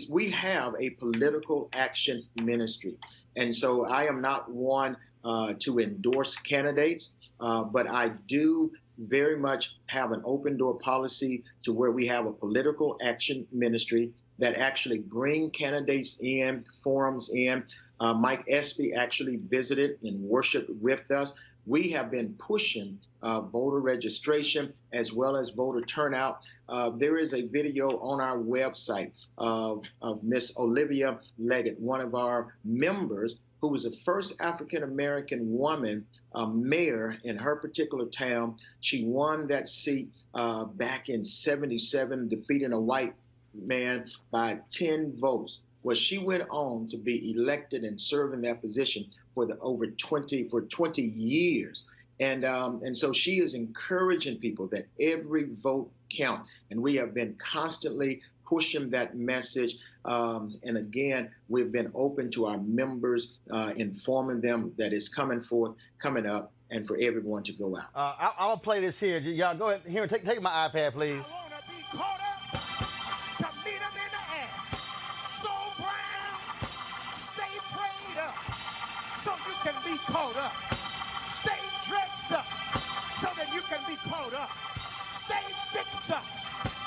Speaker 20: we have a political action ministry. And so I am not one to endorse candidates, but I do very much have an open door policy to where we have a political action ministry that actually bring candidates in, forums in. Mike Espy actually visited and worshiped with us. We have been pushing voter registration as well as voter turnout. There is a video on our website of Miss Olivia Leggett, one of our members, who was the first African-American woman mayor in her particular town. She won that seat back in '77, defeating a white man by 10 votes. Well, she went on to be elected and serve in that position for 20 years. And so she is encouraging people that every vote count. And we have been constantly pushing that message. And again, we've been open to our members, informing them that it's coming up, and for everyone to go out.
Speaker 1: I'm going to play this here. Y'all go ahead. Here, take my iPad, please.
Speaker 19: So you can be caught up. Stay dressed up so that you can be caught up. Stay fixed up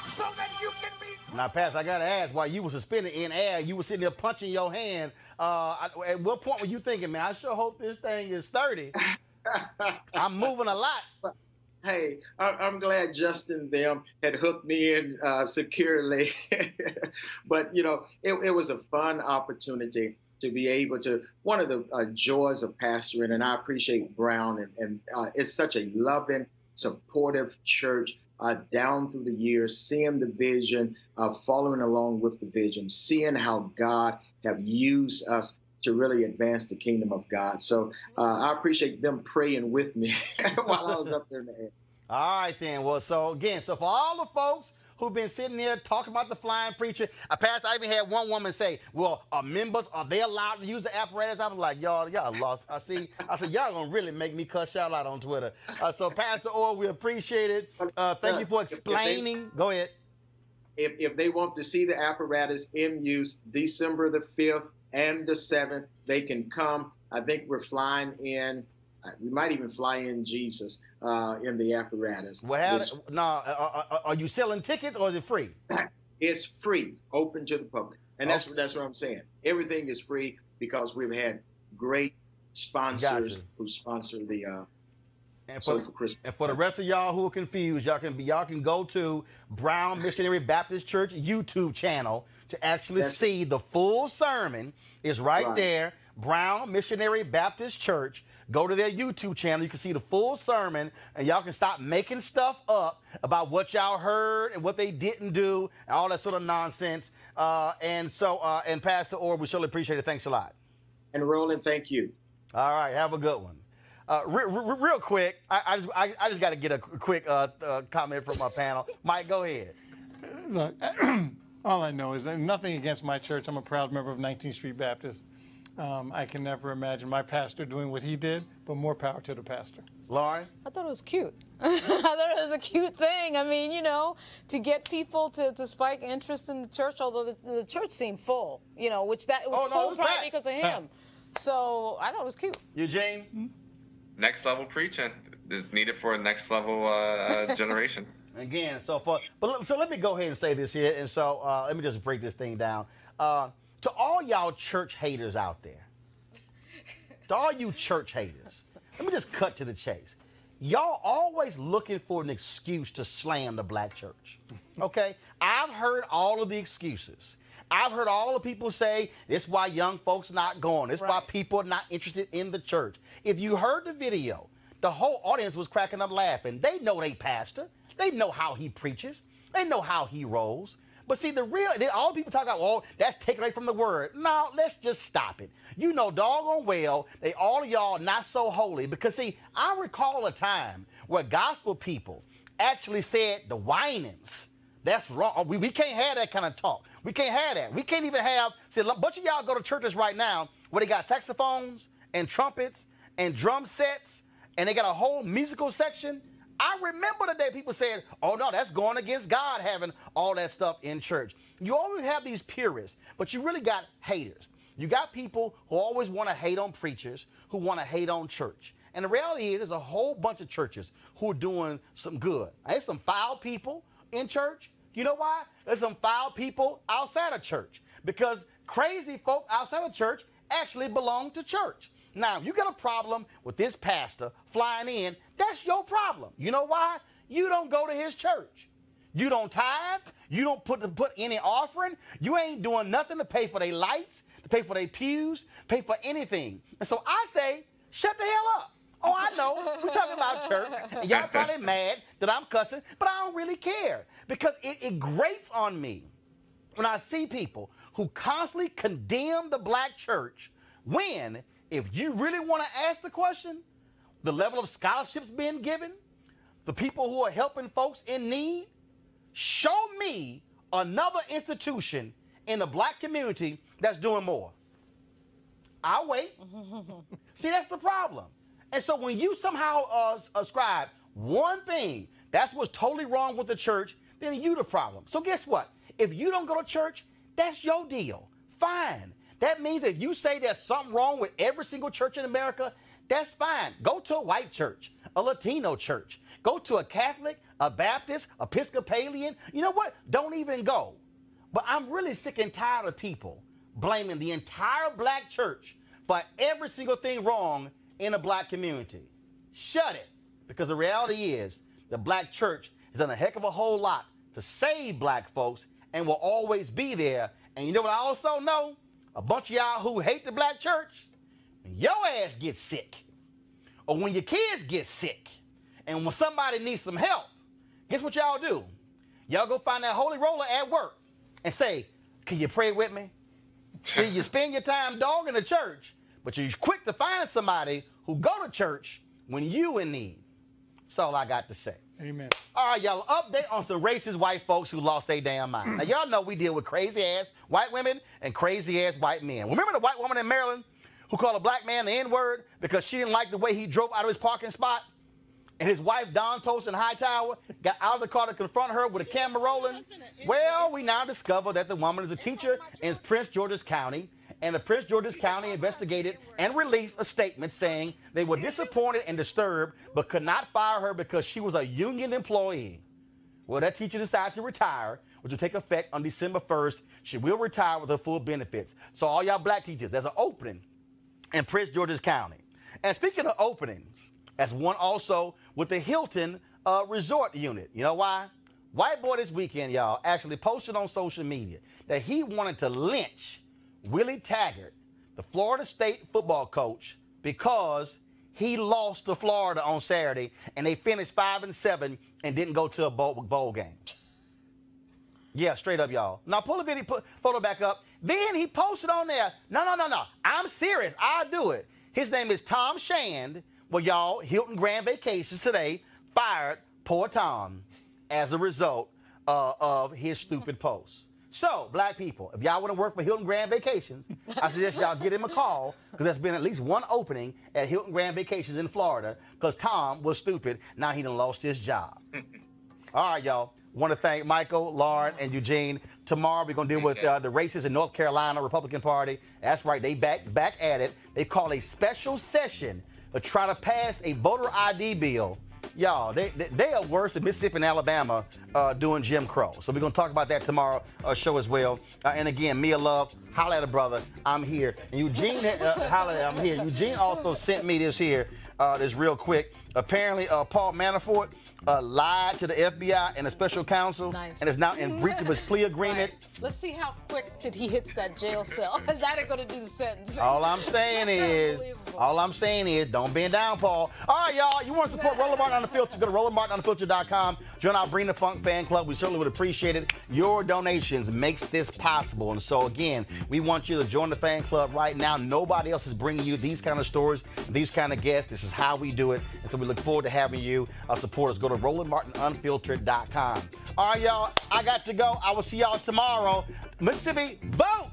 Speaker 19: so that you can be caught up.
Speaker 1: Now, Pastor, I got to ask, while you were suspended in air, you were sitting there punching your hand. At what point were you thinking, man, I sure hope this thing is sturdy? I'm moving a lot.
Speaker 20: Hey, I'm glad Justin them had hooked me in securely. But, you know, it was a fun opportunity to be able to, one of the joys of pastoring, and I appreciate Brown, and it's such a loving, supportive church down through the years, seeing the vision, following along with the vision, seeing how God have used us to really advance the kingdom of God. So I appreciate them praying with me while I was up there in the air.
Speaker 1: All right, then. Well, so for all the folks who've been sitting there talking about the flying preacher, Pastor, I even had one woman say, well, are they allowed to use the apparatus? I was like, y'all lost. I said, y'all gonna really make me cuss y'all out on Twitter. So Pastor Orr, we appreciate it. Thank you for explaining. Go ahead.
Speaker 20: If they want to see the apparatus in use December the 5th and the 7th, they can come. I think we're flying in. We might even fly in Jesus in the apparatus.
Speaker 1: Are you selling tickets or is it free?
Speaker 20: It's free, open to the public. And that's what I'm saying. Everything is free because we've had great sponsors who sponsor the Soulful Christmas.
Speaker 1: And for the rest of y'all who are confused, y'all can go to Brown Missionary Baptist Church YouTube channel to actually see the full sermon. Is right there. Brown Missionary Baptist Church. Go to their YouTube channel. You can see the full sermon, and y'all can stop making stuff up about what y'all heard and what they didn't do and all that sort of nonsense. And Pastor Orr, we surely appreciate it. Thanks a lot.
Speaker 20: And Roland, thank you.
Speaker 1: All right, have a good one. Real quick, I just got to get a quick comment from my panel. Mike, go ahead.
Speaker 10: Look, all I know is nothing against my church. I'm a proud member of 19th Street Baptist. I can never imagine my pastor doing what he did, but more power to the pastor.
Speaker 1: Lauren?
Speaker 13: I thought it was cute. I thought it was a cute thing. I mean, you know, to get people to spike interest in the church, although the church seemed full, you know, which it was full probably because of him. So I thought it was cute.
Speaker 1: Eugene?
Speaker 14: Next level preaching is needed for a next level generation.
Speaker 1: Again, so let me go ahead and say this here, and so let me just break this thing down. To all y'all church haters out there, to all you church haters, let me just cut to the chase. Y'all always looking for an excuse to slam the black church, okay? I've heard all of the excuses. I've heard all the people say, this is why young folks not going. This is why people are not interested in the church. If you heard the video, the whole audience was cracking up laughing. They know they pastor. They know how he preaches. They know how he rolls. But see, all people talk about, well, that's taken away from the word. No, let's just stop it. You know doggone well, all of y'all not so holy. Because see, I recall a time where gospel people actually said the whinings. That's wrong. We can't have that kind of talk. We can't have that. We can't even have, see, a bunch of y'all go to churches right now where they got saxophones and trumpets and drum sets, and they got a whole musical section. I remember the day people said, oh, no, that's going against God having all that stuff in church. You always have these purists, but you really got haters. You got people who always want to hate on preachers, who want to hate on church. And the reality is there's a whole bunch of churches who are doing some good. There's some foul people in church. You know why? There's some foul people outside of church because crazy folk outside of church actually belong to church. Now, if you got a problem with this pastor flying in, that's your problem. You know why? You don't go to his church. You don't tithe. You don't put any offering. You ain't doing nothing to pay for their lights, to pay for their pews, pay for anything. And so I say, shut the hell up. Oh, I know. We're talking about church. And y'all probably mad that I'm cussing, but I don't really care because it grates on me when I see people who constantly condemn the black church when, if you really want to ask the question, the level of scholarships being given, the people who are helping folks in need, show me another institution in the black community that's doing more. I'll wait. See, that's the problem. And so when you somehow ascribe one thing, that's what's totally wrong with the church, then you the problem. So guess what? If you don't go to church, that's your deal. Fine. That means if you say there's something wrong with every single church in America, that's fine. Go to a white church, a Latino church. Go to a Catholic, a Baptist, Episcopalian. You know what? Don't even go. But I'm really sick and tired of people blaming the entire black church for every single thing wrong in the black community. Shut it. Because the reality is the black church has done a heck of a whole lot to save black folks and will always be there. And you know what I also know? A bunch of y'all who hate the black church, when your ass gets sick, or when your kids get sick, and when somebody needs some help, guess what y'all do? Y'all go find that holy roller at work and say, can you pray with me? See, you spend your time dogging the church, but you're quick to find somebody who go to church when you in need. That's all I got to say.
Speaker 10: Amen.
Speaker 1: All right, y'all, update on some racist white folks who lost their damn mind. Now, y'all know we deal with crazy-ass white women and crazy-ass white men. Remember the white woman in Maryland who called a black man the N-word because she didn't like the way he drove out of his parking spot? And his wife, Dawn Toast in Hightower, got out of the car to confront her with a camera rolling? Well, we now discover that the woman is a teacher in Prince George's County, and the Prince George's County investigated and released a statement saying they were disappointed and disturbed but could not fire her because she was a union employee. Well, that teacher decided to retire, which will take effect on December 1st. She will retire with her full benefits. So all y'all black teachers, there's an opening in Prince George's County. And speaking of openings, as one also with the Hilton Resort Unit. You know why? White boy this weekend, y'all, actually posted on social media that he wanted to lynch Willie Taggart, the Florida State football coach, because he lost to Florida on Saturday and they finished 5-7 and didn't go to a bowl game. Yeah, straight up, y'all. Now pull the video, photo back up. Then he posted on there, no. I'm serious. I'll do it. His name is Tom Shand. Well, y'all, Hilton Grand Vacations today fired poor Tom as a result of his stupid post. So, black people, if y'all want to work for Hilton Grand Vacations, I suggest y'all get him a call because there's been at least one opening at Hilton Grand Vacations in Florida because Tom was stupid. Now he done lost his job. All right, y'all. Want to thank Michael, Lauren, and Eugene. Tomorrow we're going to deal with the racists in North Carolina, Republican Party. That's right. They back at it. They call a special session to try to pass a voter ID bill. Y'all, they are worse than Mississippi and Alabama doing Jim Crow. So we're going to talk about that tomorrow show as well. And again, Mia Love, holla at a brother. I'm here. And Eugene, holla at I'm here. Eugene also sent me this here, this real quick. Apparently, Paul Manafort lied to the FBI and the special counsel and is now in breach of his plea agreement.
Speaker 13: Right. Let's see how quick that he hits that jail cell. Is that going to do the sentence?
Speaker 1: All I'm saying is, don't bend down, Paul. All right, y'all, you want to support Roland Martin Unfiltered, go to RolandMartinUnfiltered.com. Join our Bring the Funk fan club. We certainly would appreciate it. Your donations makes this possible. And so, again, we want you to join the fan club right now. Nobody else is bringing you these kind of stories, these kind of guests. This is how we do it. And so we look forward to having you support us. Go to RolandMartinUnfiltered.com. All right, y'all, I got to go. I will see y'all tomorrow. Mississippi, vote!